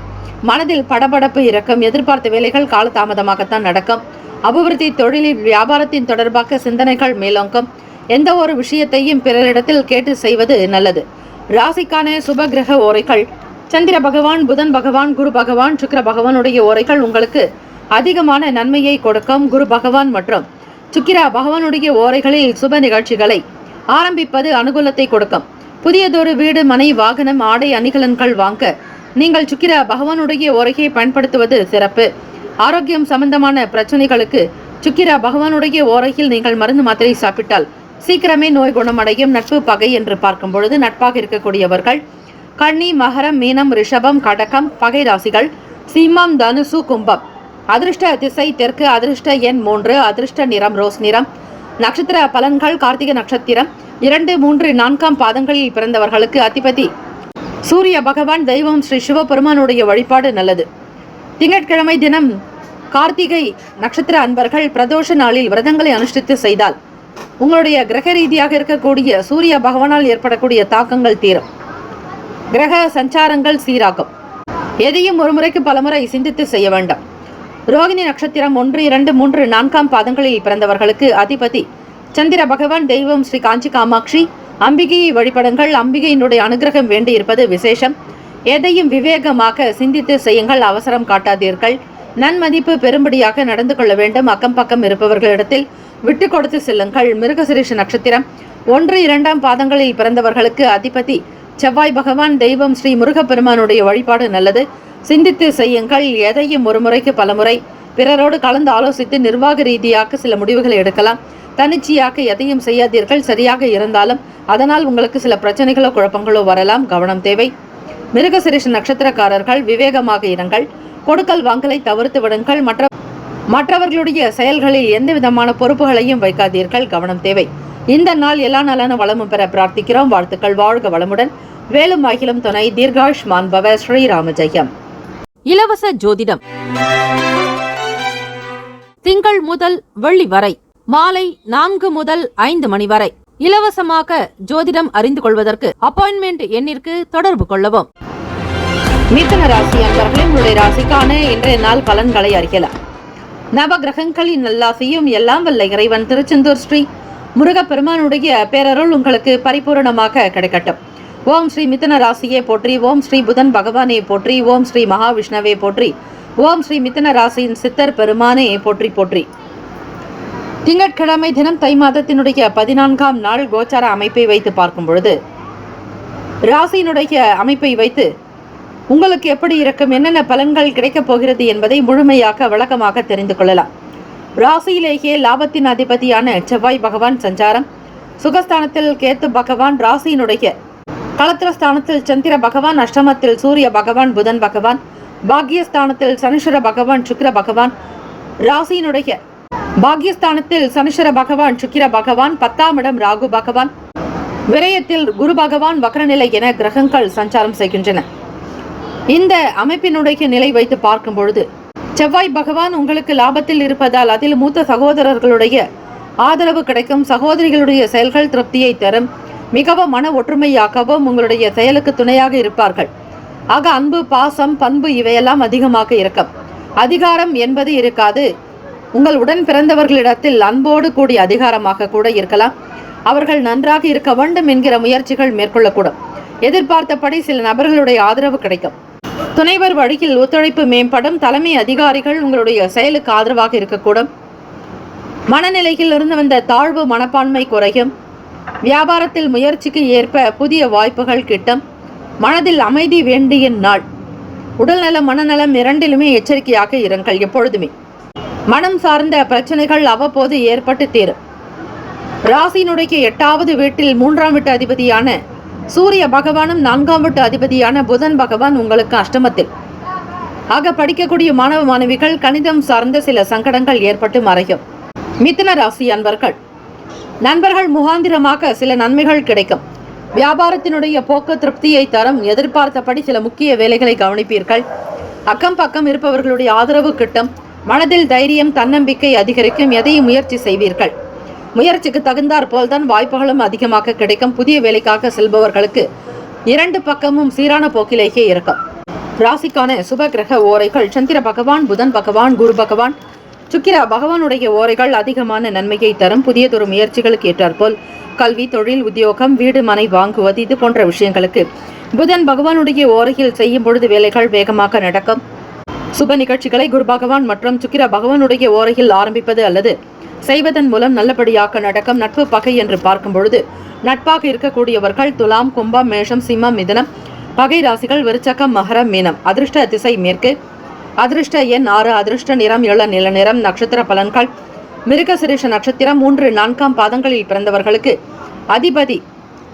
மனதில் படபடப்பு இருக்கும். எதிர்பார்த்த வேலைகள் காலதாமதமாகத்தான் நடக்கும். அபிவிருத்தி, தொழிலில், வியாபாரத்தின் தொடர்பாக சிந்தனைகள் மேலோங்கும். எந்த ஒரு விஷயத்தையும் பிறரிடத்தில் கேட்டு செய்வது நல்லது. ராசிக்கான சுப கிரக ஓரைகள் சந்திர பகவான், புதன் பகவான், குரு பகவான், சுக்கிர பகவானுடைய ஓரைகள் உங்களுக்கு அதிகமான நன்மையை கொடுக்கும். குரு பகவான் மற்றும் சுக்கிர பகவானுடைய ஓரைகளில் சுப நிகழ்ச்சிகளை ஆரம்பிப்பது அனுகூலத்தை கொடுக்கும். புதியதொரு வீடு, மனை, வாகனம், ஆடை, அணிகலன்கள் வாங்க நீங்கள் சுக்கிர பகவானுடைய ஓரையை பயன்படுத்துவது சிறப்பு. ஆரோக்கியம் சம்பந்தமான பிரச்சனைகளுக்கு சுக்கிர பகவானுடைய ஓரையில் நீங்கள் மருந்து மாத்திரை சாப்பிட்டால் சீக்கிரமே நோய் குணமடையும். நட்பு, பகை என்று பார்க்கும் பொழுது நட்பாக இருக்கக்கூடியவர்கள் கன்னி, மகரம், மீனம், ரிஷபம், கடகம் பகை ராசிகள், சிம்மம், தனுசு, கும்பம். அதிர்ஷ்ட திசை தெற்கு. அதிர்ஷ்ட எண் 3. அதிர்ஷ்ட நிறம் ரோஸ் நிறம். நட்சத்திர பலன்கள் கார்த்திகை நட்சத்திரம் 2, 3, 4ஆம் பாதங்களில் பிறந்தவர்களுக்கு அதிபதி சூரிய பகவான். தெய்வம் ஸ்ரீ சிவபெருமானுடைய வழிபாடு நல்லது. திங்கட்கிழமை தினம் கார்த்திகை நட்சத்திர அன்பர்கள் பிரதோஷ நாளில் விரதங்களை அனுஷ்டித்து செய்தால் உங்களுடைய கிரக ரீதியாக இருக்கக்கூடிய சூரிய பகவானால் ஏற்படக்கூடிய தாக்கங்கள் தீரும். கிரக சஞ்சாரங்கள் சீராகும். எதையும் ஒரு முறைக்கு பலமுறை சிந்தித்து செய்ய வேண்டும். ரோகிணி நட்சத்திரம் 1, 2, 3, 4ஆம் பாதங்களில் பிறந்தவர்களுக்கு அதிபதி சந்திர பகவான். தெய்வம் ஸ்ரீ காஞ்சி காமாட்சி. அம்பிகையை வழிபடுங்கள். அம்பிகையினுடைய அனுகிரகம் வேண்டி இருப்பது விசேஷம். எதையும் விவேகமாக சிந்தித்து செய்யுங்கள். அவசரம் காட்டாதீர்கள். நன்மதிப்பு பெரும்படியாக நடந்து கொள்ள வேண்டும். அக்கம் பக்கம் இருப்பவர்களிடத்தில் விட்டு கொடுத்து செல்லுங்கள். மிருகசிரீஷ நட்சத்திரம் 1, 2ஆம் பாதங்களில் பிறந்தவர்களுக்கு அதிபதி செவ்வாய் பகவான். தெய்வம் ஸ்ரீ முருகப்பெருமானுடைய வழிபாடு நல்லது. சிந்தித்து செய்யுங்கள். எதையும் ஒரு முறைக்கு பலமுறை பிறரோடு கலந்து ஆலோசித்து நிர்வாக ரீதியாக சில முடிவுகளை எடுக்கலாம். தனிச்சையாக எதையும் செய்யாதீர்கள். சரியாக இருந்தாலும் அதனால் உங்களுக்கு சில பிரச்சனைகளோ குழப்பங்களோ வரலாம். கவனம் தேவை. மிருகசிரீஷ நட்சத்திரக்காரர்கள் விவேகமாக இருங்கள். கொடுக்கல் வாங்கலை தவிர்த்து விடுங்கள். மற்றவர்களுடைய செயல்களில் எந்த விதமான பொறுப்புகளையும் வைக்காதீர்கள். கவனம் தேவை. இந்த நாள் எல்லா நலன வளமும் பெற பிரார்த்திக்கிறோம். வாழ்த்துக்கள். வாழ்க வளமுடன். வேலும் அகிலும் துணை. தீர்காயுஷ்மான் பவ. ஸ்ரீராம ஜெயம். இலவச ஜோதிடம் திங்கள் முதல் வெள்ளி வரை மாலை 4 முதல் 5 மணி வரை இலவசமாக ஜோதிடம் அறிந்து கொள்வதற்கு அப்பாயின்மெண்ட் எண்ணிற்கு தொடர்பு கொள்ளவும். மிதுன ராசி அன்பர்களே, உங்களுடைய ராசிக்கான இன்றைய நாள் பலன்களை அறியலாம். நவ கிரகங்களின் நல்லாசையும் எல்லாம் வல்ல இறைவன் திருச்செந்தூர் ஸ்ரீ முருகப்பெருமானுடைய பேரருள் உங்களுக்கு பரிபூரணமாக கிடைக்கட்டும். ஓம் ஸ்ரீ மிதுன ராசியே போற்றி, ஓம் ஸ்ரீ புதன் பகவானே போற்றி, ஓம் ஸ்ரீ மகாவிஷ்ணவே போற்றி, ஓம் ஸ்ரீ மிதுன ராசியின் சித்தர் பெருமானே போற்றி போற்றி. திங்கட்கிழமை தினம் தை மாதத்தினுடைய 14ஆம் நாள் கோச்சார அமைப்பை வைத்து பார்க்கும் பொழுது, ராசியினுடைய அமைப்பை வைத்து உங்களுக்கு எப்படி இருக்கும், என்னென்ன பலன்கள் கிடைக்கப் போகிறது என்பதை முழுமையாக விளக்கமாக தெரிந்து கொள்ளலாம். ராசியிலேயே லாபத்தின் அதிபதியான செவ்வாய் பகவான் சஞ்சாரம், சுகஸ்தானத்தில் கேத்து பகவான், ராசியினுடைய களத்திரஸ்தானத்தில் சந்திர பகவான், அஷ்டமத்தில் சூரிய பகவான் புதன் பகவான், பாக்யஸ்தானத்தில் சனீஸ்வர பகவான் சுக்கிர பகவான், ராசியினுடைய பாக்யஸ்தானத்தில் சனீஸ்வர பகவான் சுக்கிர பகவான், 10ஆம் இடம் ராகு பகவான், விரயத்தில் குரு பகவான் வக்ரநிலை என கிரகங்கள் சஞ்சாரம் செய்கின்றன. இந்த அமைப்பினுடைய நிலை வைத்து பார்க்கும் பொழுது செவ்வாய் பகவான் உங்களுக்கு லாபத்தில் இருப்பதால் அதில் மூத்த சகோதரர்களுடைய ஆதரவு கிடைக்கும். சகோதரிகளுடைய செயல்கள் திருப்தியை தரும். மிகவும் மன ஒற்றுமையாகவும் உங்களுடைய செயலுக்கு துணையாக இருப்பார்கள். ஆக அன்பு, பாசம், பண்பு இவையெல்லாம் அதிகமாக இருக்கும். அதிகாரம் என்பது இருக்காது. உங்கள் உடன் பிறந்தவர்களிடத்தில் அன்போடு கூடிய அதிகாரமாக கூட இருக்கலாம். அவர்கள் நன்றாக இருக்க வேண்டும் என்கிற முயற்சிகள் மேற்கொள்ளக்கூடும். எதிர்பார்த்தபடி சில நபர்களுடைய ஆதரவு கிடைக்கும். துணைவர் வழியில் ஒத்துழைப்பு மேம்படும். தலைமை அதிகாரிகள் உங்களுடைய செயலுக்கு ஆதரவாக இருக்கக்கூடும். மனநிலையில் இருந்து வந்த தாழ்வு மனப்பான்மை குறையும். வியாபாரத்தில் முயற்சிக்கு ஏற்ப புதிய வாய்ப்புகள் கிட்டும். மனதில் அமைதி வேண்டிய நாள். உடல்நலம் மனநலம் இரண்டிலுமே எச்சரிக்கையாக இருங்கள். எப்பொழுதுமே மனம் சார்ந்த பிரச்சனைகள் அவ்வப்போது ஏற்பட்டு தீரும். ராசியினுடைய 8வது வீட்டில் 3ஆம் வீட்டு அதிபதியான சூரிய பகவானும் 4ஆம் வீட்டு அதிபதியான புதன் பகவான் உங்களுக்கு அஷ்டமத்தில். ஆக படிக்கக்கூடிய மாணவ மாணவிகள் கணிதம் சார்ந்த சில சங்கடங்கள் ஏற்பட்டு மறையும். மிதுன ராசி நண்பர்கள் முகாந்திரமாக சில நன்மைகள் கிடைக்கும். வியாபாரத்தினுடைய போக்கு திருப்தியை தரும். எதிர்பார்த்தபடி சில முக்கிய வேலைகளை கவனிப்பீர்கள். அக்கம் பக்கம் இருப்பவர்களுடைய ஆதரவு கிட்டும். மனதில் தைரியம், தன்னம்பிக்கை அதிகரிக்கும். எதையும் முயற்சி செய்வீர்கள். முயற்சிக்கு தகுந்தாற் போல்தான் வாய்ப்புகளும் அதிகமாக கிடைக்கும். புதிய வேலைக்காக செல்பவர்களுக்கு 2 பக்கமும் சீரான போக்கிலேயே இருக்கும். ராசிக்கான சுப கிரக ஓரைகள் சந்திர பகவான், புதன் பகவான், குரு பகவான், சுக்கிர பகவானுடைய ஓரைகள் அதிகமான நன்மையை தரும். புதியதொரு முயற்சிகளுக்கு ஏற்றாற்போல் கல்வி, தொழில், உத்தியோகம், வீடு, மனை வாங்குவது இது போன்ற விஷயங்களுக்கு புதன் பகவானுடைய ஓரையில் செய்யும் பொழுது வேலைகள் வேகமாக நடக்கும். சுப நிகழ்ச்சிகளை குரு பகவான் மற்றும் சுக்கிர பகவானுடைய ஓரையில் ஆரம்பிப்பது அல்லது செய்வதன் மூலம் நல்லபடியாக நடக்கும். நட்பு பகை என்று பார்க்கும் பொழுது நட்பாக இருக்கக்கூடியவர்கள் துலாம், கும்பம், மேஷம், சிம்மம், மிதுனம். பகை ராசிகள் விருச்சகம், மகரம், மீனம். அதிர்ஷ்ட திசை மேற்கு. அதிர்ஷ்ட எண் 6. அதிர்ஷ்ட நிறம் இள நிறம். நட்சத்திர பலன்கள் மிருகசிரீஷ நட்சத்திரம் 3, 4ஆம் பாதங்களில் பிறந்தவர்களுக்கு அதிபதி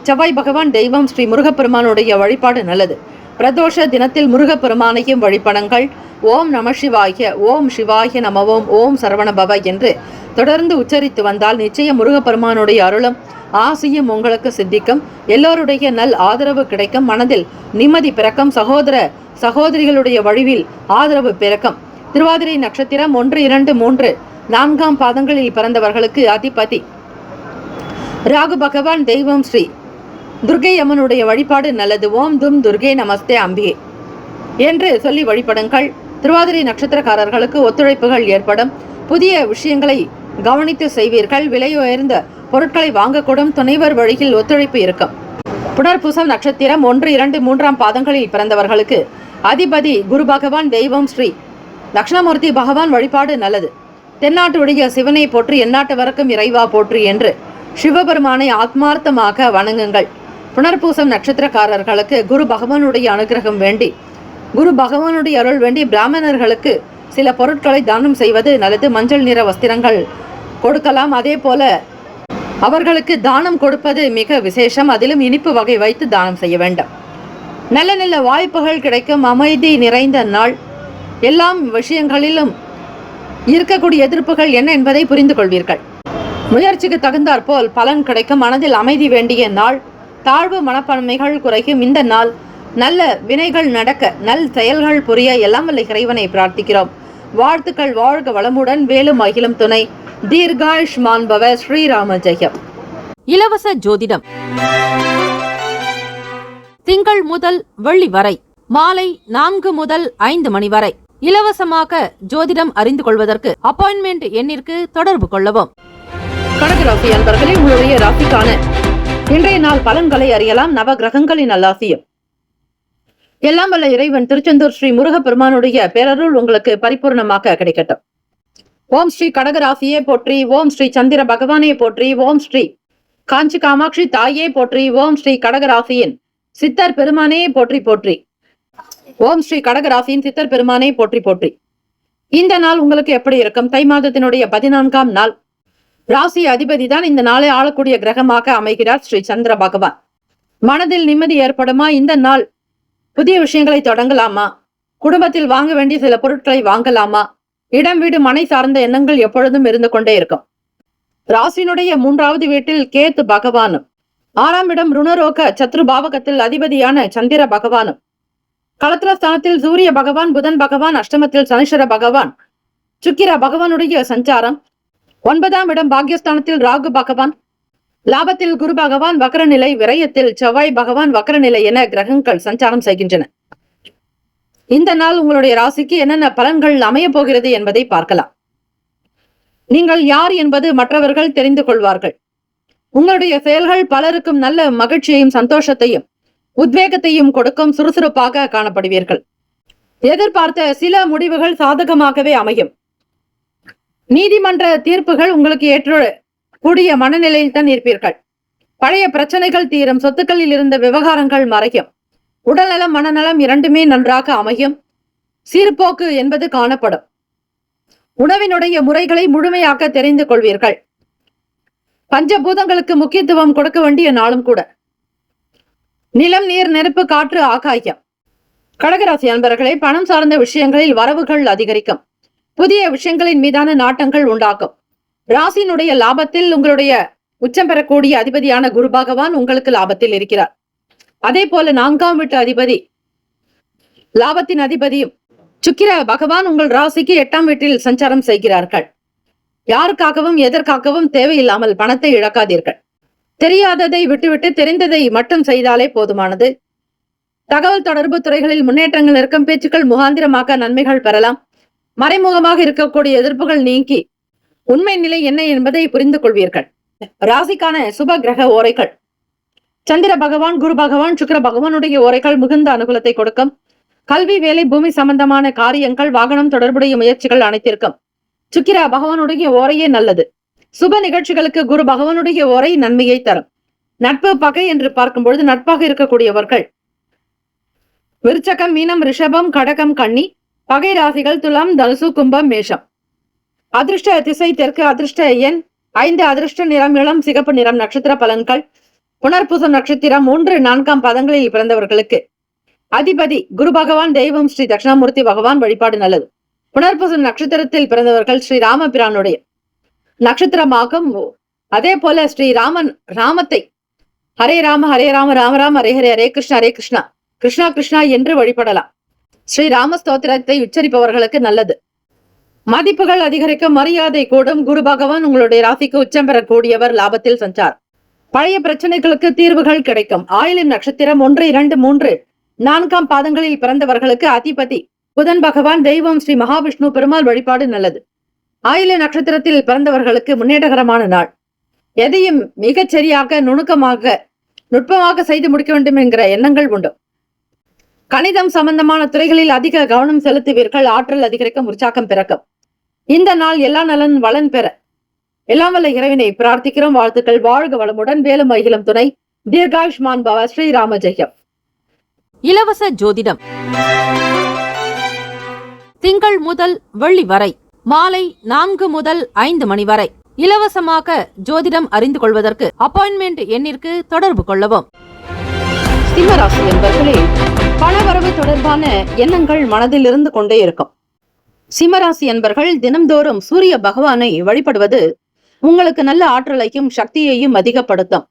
செவ்வாய் பகவான். தெய்வம் ஸ்ரீ முருகப்பெருமானுடைய வழிபாடு நல்லது. பிரதோஷ தினத்தில் முருகப்பெருமானையும் வழிபடுங்கள். ஓம் நம சிவாய, ஓம் சிவாய நமவோம், ஓம் சரவணபவ என்று தொடர்ந்து உச்சரித்து வந்தால் நிச்சயம் முருகப்பெருமானுடைய அருளும் ஆசையும் உங்களுக்கு சித்திக்கும். எல்லோருடைய நல் ஆதரவு கிடைக்கும். மனதில் நிம்மதி பிறக்கும். சகோதர சகோதரிகளுடைய வழிவில் ஆதரவு பிறக்கும். திருவாதிரை நட்சத்திரம் 1, 2, 3, 4ஆம் பாதங்களில் பிறந்தவர்களுக்கு அதிபதி ராகு பகவான். தெய்வம் ஸ்ரீ துர்கை அம்மனுடைய வழிபாடு நல்லது. ஓம் தும் துர்கே நமஸ்தே அம்பிகே என்று சொல்லி வழிபடுங்கள். திருவாதிரை நட்சத்திரக்காரர்களுக்கு ஒத்துழைப்புகள் ஏற்படும். புதிய விஷயங்களை கவனித்து செய்வீர்கள். விலை உயர்ந்த பொருட்களை வாங்கக்கூடும். துணைவர் வழியில் ஒத்துழைப்பு இருக்கும். புனர்பூசம் நட்சத்திரம் 1, 2, 3ஆம் பாதங்களில் பிறந்தவர்களுக்கு அதிபதி குரு பகவான். தெய்வம் ஸ்ரீ தட்சிணாமூர்த்தி பகவான் வழிபாடு நல்லது. தென்னாட்டுடைய சிவனை போற்றி, எந்நாட்டவருக்கும் இறைவா போற்றி என்று சிவபெருமானை ஆத்மார்த்தமாக வணங்குங்கள். புனர்பூசம் நட்சத்திரக்காரர்களுக்கு குரு பகவானுடைய அனுகிரகம் வேண்டி, குரு பகவானுடைய அருள் வேண்டி பிராமணர்களுக்கு சில பொருட்களை தானம் செய்வது நல்லது. மஞ்சள் நிற வஸ்திரங்கள் கொடுக்கலாம். அதே போல அவர்களுக்கு தானம் கொடுப்பது மிக விசேஷம். அதிலும் இனிப்பு வகை வைத்து தானம் செய்ய வேண்டும். நல்ல நல்ல வாய்ப்புகள் கிடைக்கும். அமைதி நிறைந்த நாள். எல்லாம் விஷயங்களிலும் இருக்கக்கூடிய எதிர்ப்புகள் என்ன என்பதை புரிந்து கொள்வீர்கள். முயற்சிக்கு தகுந்தாற்போல் பலன் கிடைக்கும். மனதில் அமைதி வேண்டிய நாள். தாழ்வு மனப்பான்மைகள் குறைக்கும். இந்த நாள் நல்ல வினைகள் நடக்க, நல் செயல்கள் புரிய எல்லாம் வல்ல இறைவனை பிரார்த்திக்கிறோம். வாழ்த்துக்கள். வாழ்க வளமுடன். வேலும் அகிலும் துணை. தீர்காயுஷ்மான் பவ. ஸ்ரீராம ஜெயம். இலவச ஜோதிடம் திங்கள் முதல் வெள்ளி வரை மாலை 4 முதல் 5 மணி வரை. இலவசமாக ஜோதிடம் அறிந்து கொள்வதற்கு அப்பாயின்மெண்ட் எண்ணிற்கு தொடர்பு கொள்ளவும். கடகராசி அன்பர்களே, உங்களுடைய ராசிக்கான இன்றைய நாள் பலன்களை அறியலாம். நவ கிரகங்களின் நல்லாசியம். எல்லாம் வல்ல இறைவன் திருச்செந்தூர் ஸ்ரீ முருகப்பெருமானுடைய பேரருள் உங்களுக்கு பரிபூர்ணமாக கிடைக்கட்டும். ஓம் ஸ்ரீ கடகராசியே போற்றி, ஓம் ஸ்ரீ சந்திர பகவானே போற்றி, ஓம் ஸ்ரீ காஞ்சி காமாட்சி தாயே போற்றி, ஓம் ஸ்ரீ கடகராசியின் சித்தர் பெருமானே போற்றி போற்றி, ஓம் ஸ்ரீ கடகராசியின் சித்தர் பெருமானே போற்றி போற்றி. இந்த நாள் உங்களுக்கு எப்படி இருக்கும்? தை மாதத்தினுடைய 14ஆம் நாள். ராசி அதிபதி தான் இந்த நாளை ஆளக்கூடிய கிரகமாக அமைகிறார் ஸ்ரீ சந்திர பகவான். மனதில் நிம்மதி ஏற்படுமா? இந்த நாள் புதிய விஷயங்களை தொடங்கலாமா? குடும்பத்தில் வாங்க வேண்டிய சில பொருட்களை வாங்கலாமா? இடம் வீடு மனை சார்ந்த எண்ணங்கள் எப்பொழுதும் இருந்து கொண்டே இருக்கும். ராசியினுடைய 3வது வீட்டில் கேத்து பகவானும், 6ஆம் இடம் ருணரோக சத்ரு பாவகத்தில் அதிபதியான சந்திர பகவானும், களத்திரஸ்தானத்தில் சூரிய பகவான், புதன் பகவான், அஷ்டமத்தில் சனீஸ்வர பகவான், சுக்கிர பகவானுடைய சஞ்சாரம், 9ஆம் இடம் பாக்யஸ்தானத்தில் ராகு பகவான், லாபத்தில் குரு பகவான் வக்ரநிலை, விரயத்தில் செவ்வாய் பகவான் வக்ரநிலை என கிரகங்கள் சஞ்சாரம் செய்கின்றன. இந்த நாள் உங்களுடைய ராசிக்கு என்னென்ன பலன்கள் அமைய போகிறது என்பதை பார்க்கலாம். நீங்கள் யார் என்பது மற்றவர்கள் தெரிந்து கொள்வார்கள். உங்களுடைய செயல்கள் பலருக்கும் நல்ல மகிழ்ச்சியையும் சந்தோஷத்தையும் உத்வேகத்தையும் கொடுக்கும். சுறுசுறுப்பாக காணப்படுவீர்கள். எதிர்பார்த்த சில முடிவுகள் சாதகமாகவே அமையும். நீதிமன்ற தீர்ப்புகள் உங்களுக்கு ஏற்ற கூடிய மனநிலையில் தான் இருப்பீர்கள். பழைய பிரச்சனைகள் தீரும். சொத்துக்களில் இருந்த விவகாரங்கள் மறையும். உடல்நலம் மனநலம் இரண்டுமே நன்றாக அமையும். சீர்போக்கு என்பது காணப்படும். உணவினுடைய முறைகளை முழுமையாக தெரிந்து கொள்வீர்கள். பஞ்சபூதங்களுக்கு முக்கியத்துவம் கொடுக்க வேண்டிய நாளும் கூட. நிலம், நீர், நெருப்பு, காற்று, ஆகாயம். கடகராசி அன்பர்களே, பணம் சார்ந்த விஷயங்களில் வரவுகள் அதிகரிக்கும். புதிய விஷயங்களின் மீதான நாட்டங்கள் உண்டாகும். ராசியினுடைய லாபத்தில் உங்களுடைய உச்சம் பெறக்கூடிய அதிபதியான குரு பகவான் உங்களுக்கு லாபத்தில் இருக்கிறார். அதே போல 4ஆம் வீட்டு அதிபதி, லாபத்தின் அதிபதியும் சுக்கிர பகவான் உங்கள் ராசிக்கு 8ஆம் வீட்டில் சஞ்சாரம் செய்கிறார்கள். யாருக்காகவும் எதற்காகவும் தேவையில்லாமல் பணத்தை இழக்காதீர்கள். தெரியாததை விட்டுவிட்டு தெரிந்ததை மட்டும் செய்தாலே போதுமானது. தகவல் தொடர்பு துறைகளில் முன்னேற்றங்கள் இருக்கும். பேச்சுக்கள் முகாந்திரமாக நன்மைகள் பெறலாம். மறைமுகமாக இருக்கக்கூடிய எதிர்ப்புகள் நீங்கி உண்மை நிலை என்ன என்பதை புரிந்து கொள்வீர்கள். ராசிக்கான சுப கிரக ஓரைகள். சந்திர பகவான், குரு பகவான், சுக்கிர பகவானுடைய ஓரைகள் மிகுந்த அனுகூலத்தை கொடுக்கும். கல்வி, வேலை, பூமி சம்பந்தமான காரியங்கள், வாகனம் தொடர்புடைய முயற்சிகள் அனைத்திற்கும் சுக்கிர பகவானுடைய ஓரையே நல்லது. சுப நிகழ்ச்சிகளுக்கு குரு பகவானுடைய ஓரை நன்மையை தரும். நட்பு, பகை என்று பார்க்கும் பொழுது நட்பாக இருக்கக்கூடியவர்கள் விருச்சகம், மீனம், ரிஷபம், கடகம், கன்னி. பகை ராசிகள் துலாம், தனுசு, கும்பம், மேஷம். அதிர்ஷ்ட திசை தெற்கு. அதிர்ஷ்ட எண் 5. அதிர்ஷ்ட நிறம் இளம் சிகப்பு நிறம். நட்சத்திர பலன்கள். புனர்பூசம் நட்சத்திரம் 3, 4ஆம் பதங்களில் பிறந்தவர்களுக்கு அதிபதி குரு பகவான், தெய்வம் ஸ்ரீ தட்சிணாமூர்த்தி பகவான் வழிபாடு நல்லது. புனர்பூசம் நட்சத்திரத்தில் பிறந்தவர்கள் ஸ்ரீ ராமபிரானுடைய நட்சத்திரமாகும். அதே போல ஸ்ரீ ராமத்தை ஹரே ராம ஹரே ராம ராம ராம ஹரே ஹரே ஹரே கிருஷ்ணா ஹரே கிருஷ்ணா கிருஷ்ணா கிருஷ்ணா என்று வழிபடலாம். ஸ்ரீ ராம ஸ்தோத்திரத்தை உச்சரிப்பவர்களுக்கு நல்லது. மதிப்புகள் அதிகரிக்கும். மரியாதை கூடும். குரு பகவான் உங்களுடைய ராசிக்கு உச்சம் பெறக்கூடியவர். லாபத்தில் சஞ்சார். பழைய பிரச்சனைகளுக்கு தீர்வுகள் கிடைக்கும். ஆயிலின் நட்சத்திரம் 1, 2, 3, 4ஆம் பாதங்களில் பிறந்தவர்களுக்கு அதிபதி புதன் பகவான், தெய்வம் ஸ்ரீ மகாவிஷ்ணு பெருமாள் வழிபாடு நல்லது. ஆயில நட்சத்திரத்தில் பிறந்தவர்களுக்கு முன்னேற்றகரமான நாள். எதையும் மிகச் சரியாக நுட்பமாக செய்து முடிக்க வேண்டும் என்கிற எண்ணங்கள் உண்டு. கணிதம் சம்பந்தமான துறைகளில் அதிக கவனம் செலுத்துவீர்கள். ஆற்றல் அதிகரிக்கும். உற்சாகம் பிறக்கும். இந்த நாள் எல்லா நலன் வளன் பெற எல்லாம் வல்ல இறைவனை பிரார்த்திக்கிறோம். வாழ்த்துக்கள். வாழ்க வளமுடன். வேலும் மகிழும் துணை. தீர்காயுஷ்மான் பவ. ஸ்ரீராம ஜெயம். இலவச ஜோதிடம் திங்கள் முதல் வெள்ளி வரை மாலை 4 முதல் 5 மணி வரை இலவசமாக ஜோதிடம் அறிந்து கொள்வதற்கு அப்பாயின்மெண்ட் எண்ணிற்கு தொடர்பு கொள்ளவும். சிம்மராசி என்பவர்களே, பணவரவு தொடர்பான எண்ணங்கள் மனதில் இருந்து கொண்டே இருக்கும். சிம்மராசி என்பர்கள் தினம்தோறும் சூரிய பகவானை வழிபடுவது உங்களுக்கு நல்ல ஆற்றலையும் சக்தியையும் அதிகப்படுத்தும்.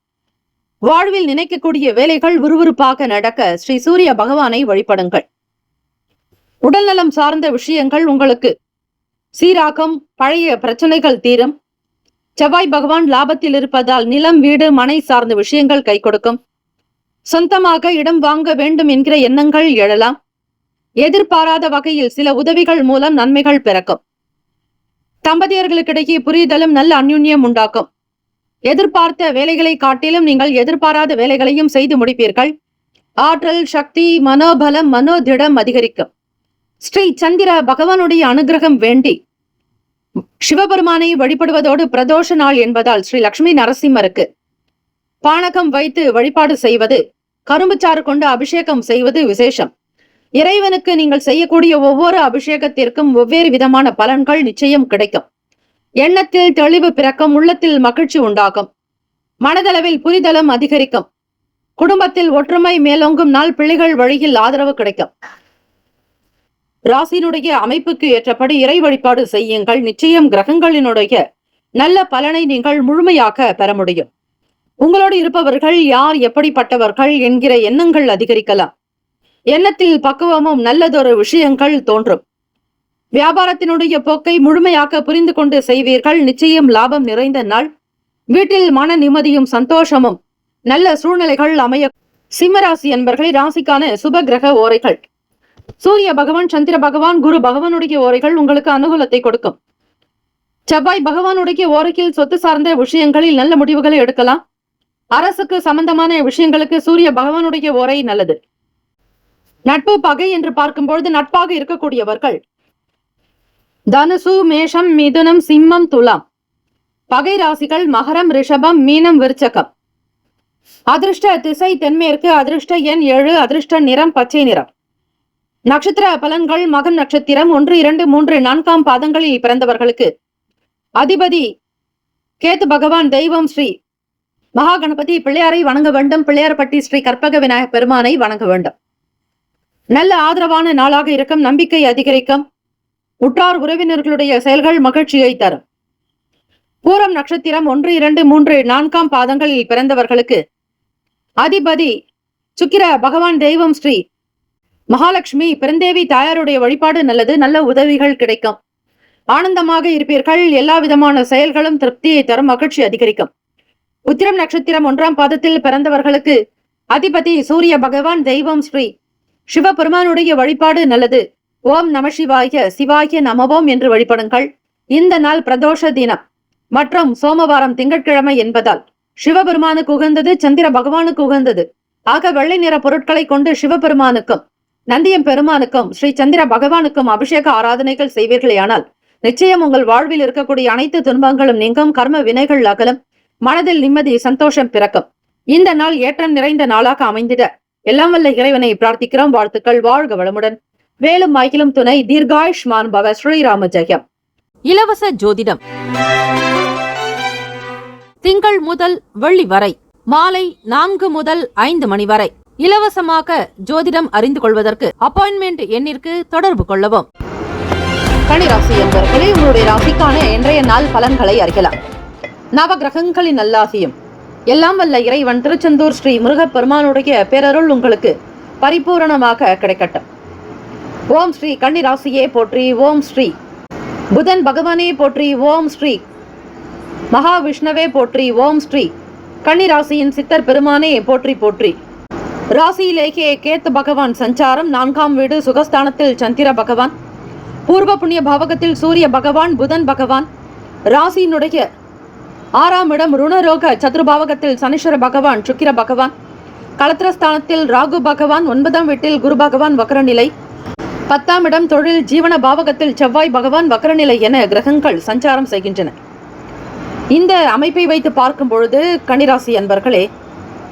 வாழ்வில் நினைக்கக்கூடிய வேலைகள் விறுவிறுப்பாக நடக்க ஸ்ரீ சூரிய பகவானை வழிபடுங்கள். உடல்நலம் சார்ந்த விஷயங்கள் உங்களுக்கு சீராகும். பழைய பிரச்சனைகள் தீரும். செவ்வாய் பகவான் லாபத்தில் இருப்பதால் நிலம், வீடு, மனை சார்ந்த விஷயங்கள் கை கொடுக்கும். சொந்தமாக இடம் வாங்க வேண்டும் என்கிற எண்ணங்கள் எழலாம். எதிர்பாராத வகையில் சில உதவிகள் மூலம் நன்மைகள் பிறக்கும். தம்பதியர்களுக்கிடையே புரிதலும் நல்ல அந்யுன்யம் உண்டாக்கும். எதிர்பார்த்த வேலைகளை காட்டிலும் நீங்கள் எதிர்பாராத வேலைகளையும் செய்து முடிப்பீர்கள். ஆற்றல், சக்தி, மனோபலம், மனோதிடம் அதிகரிக்கும். ஸ்ரீ சந்திர பகவானுடைய அனுகிரகம் வேண்டி சிவபெருமானை வழிபடுவதோடு பிரதோஷ நாள் என்பதால் ஸ்ரீ லட்சுமி நரசிம்மருக்கு பானகம் வைத்து வழிபாடு செய்வது, கரும்புச்சாறு கொண்டு அபிஷேகம் செய்வது விசேஷம். இறைவனுக்கு நீங்கள் செய்யக்கூடிய ஒவ்வொரு அபிஷேகத்திற்கும் வெவ்வேறு விதமான பலன்கள் நிச்சயம் கிடைக்கும். எண்ணத்தில் தெளிவு பிறக்கும், உள்ளத்தில் மகிழ்ச்சி உண்டாகும், மனதளவில் புரிதலும் அதிகரிக்கும், குடும்பத்தில் ஒற்றுமை மேலோங்கும் நாள், பிள்ளைகள் வழியில் ஆதரவு கிடைக்கும். ராசியினுடைய அமைப்புக்கு ஏற்றபடி இறை வழிபாடு செய்யுங்கள். நிச்சயம் கிரகங்களினுடைய நல்ல பலனை நீங்கள் முழுமையாக பெற முடியும். உங்களோடு இருப்பவர்கள் யார், எப்படிப்பட்டவர்கள் என்கிற எண்ணங்கள் அதிகரிக்கலாம். எண்ணத்தில் பக்குவமும் நல்லதொரு விஷயங்கள் தோன்றும். வியாபாரத்தினுடைய போக்கை முழுமையாக புரிந்து கொண்டு செய்வீர்கள். நிச்சயம் லாபம் நிறைந்த நாள். வீட்டில் மன நிம்மதியும் சந்தோஷமும் நல்ல சூழ்நிலைகள் அமைய. சிம்மராசி என்பர்களை ராசிக்கான சுப கிரக ஓரைகள். சூரிய பகவான், சந்திர பகவான், குரு பகவானுடைய ஓரைகள் உங்களுக்கு அனுகூலத்தை கொடுக்கும். செவ்வாய் பகவானுடைய ஓரையில் சொத்து சார்ந்த விஷயங்களில் நல்ல முடிவுகளை எடுக்கலாம். அரசுக்கு சம்பந்தமான விஷயங்களுக்கு சூரிய பகவானுடைய ஓரை நல்லது. நட்பு பகை என்று பார்க்கும்பொழுது நட்பாக இருக்கக்கூடியவர்கள் தனுசு, மேஷம், மிதுனம், சிம்மம், துலாம். பகை ராசிகள் மகரம், ரிஷபம், மீனம், விருச்சகம். அதிர்ஷ்ட திசை தென்மேற்கு. அதிர்ஷ்ட எண் 7. அதிர்ஷ்ட நிறம் பச்சை நிறம். நட்சத்திர பலன்கள். மகம் நட்சத்திரம் 1, 2, 3, 4 பாதங்களில் பிறந்தவர்களுக்கு அதிபதி கேத்து பகவான். தெய்வம் ஸ்ரீ மகா கணபதி. பிள்ளையாரை வணங்க வேண்டும். பிள்ளையார்பட்டி ஸ்ரீ கற்பக விநாயகர் பெருமானை வணங்க வேண்டும். நல்ல ஆதரவான நாளாக இருக்கும். நம்பிக்கை அதிகரிக்கும். உற்றார் உறவினர்களுடைய செயல்கள் மகிழ்ச்சியை தரும். பூரம் நட்சத்திரம் 1, 2, 3, 4 பாதங்களில் பிறந்தவர்களுக்கு அதிபதி சுக்கிர பகவான். தெய்வம் ஸ்ரீ மகாலட்சுமி. பெருந்தேவி தாயாருடைய வழிபாடு நல்லது. நல்ல உதவிகள் கிடைக்கும். ஆனந்தமாக இருப்பீர்கள். எல்லா விதமான செயல்களும் திருப்தியை தரும். மகிழ்ச்சி அதிகரிக்கும். உத்திரம் நட்சத்திரம் 1 பாதத்தில் பிறந்தவர்களுக்கு அதிபதி சூரிய பகவான். தெய்வம் ஸ்ரீ சிவபெருமானுடைய வழிபாடு நல்லது. ஓம் நம சிவாய, சிவாய நமவோம் என்று வழிபடுங்கள். இந்த நாள் பிரதோஷ தினம் மற்றும் சோமவாரம் திங்கட்கிழமை என்பதால் சிவபெருமானுக்கு உகந்தது, சந்திர பகவானுக்கு உகந்தது. ஆக வெள்ளை நிற பொருட்களை கொண்டு சிவபெருமானுக்கும் நந்தியம் பெருமானுக்கும் ஸ்ரீ சந்திர பகவானுக்கும் அபிஷேக ஆராதனைகள் செய்வீர்களேயானால் நிச்சயம் உங்கள் வாழ்வில் இருக்கக்கூடிய அனைத்து துன்பங்களும் நீங்கும். கர்ம வினைகள் அகலும். மனதில் நிம்மதி, சந்தோஷம் பிறக்கும். இந்த நாள் ஏற்றம் நிறைந்த நாளாக அமைந்திட எல்லாம் வல்ல இறைவனை பிரார்த்திக்கிறோம். வாழ்த்துக்கள். வாழ்க வளமுடன். வேலும் மகிழும் துணை. தீர்காயுஷ்மான் பவ. ஸ்ரீராம ஜெயம். இலவச ஜோதிடம் திங்கள் முதல் வெள்ளி வரை மாலை 4 முதல் 5 மணி வரை இலவசமாக ஜோதிடம் அறிந்து கொள்வதற்கு அப்பாயின்மெண்ட் எண்ணிற்கு தொடர்பு கொள்ளவும். கன்னிராசி என்பவர்களே, உங்களுடைய ராசிக்கான இன்றைய நாள் பலன்களை அறியலாம். நவ கிரகங்களின் நல்லாசியும் எல்லாம் வல்ல இறைவன் திருச்செந்தூர் ஸ்ரீ முருகப்பெருமானுடைய பேரருள் உங்களுக்கு பரிபூரணமாக கிடைக்கட்டும். ஓம் ஸ்ரீ கன்னிராசியே போற்றி. ஓம் ஸ்ரீ புதன் பகவானே போற்றி. ஓம் ஸ்ரீ மகாவிஷ்ணுவே போற்றி. ஓம் ஸ்ரீ கன்னிராசியின் சித்தர் பெருமானே போற்றி போற்றி. ராசியிலேயே கேத்து பகவான் சஞ்சாரம். 4ஆம் வீடு சுகஸ்தானத்தில் சந்திர பகவான். பூர்வ புண்ணிய பாவகத்தில் சூரிய பகவான், புதன் பகவான். ராசியினுடைய 6ஆம் இடம் ருணரோக சத்ருபாவகத்தில் சனீஸ்வர பகவான், சுக்கிர பகவான். களத்திரஸ்தானத்தில் ராகு பகவான். 9ஆம் வீட்டில் குரு பகவான் வக்ரநிலை. 10ஆம் இடம் தொழில் ஜீவன பாவகத்தில் செவ்வாய் பகவான் வக்ரநிலை என கிரகங்கள் சஞ்சாரம் செய்கின்றன. இந்த அமைப்பை வைத்து பார்க்கும் பொழுது கன்னிராசி அன்பர்களே,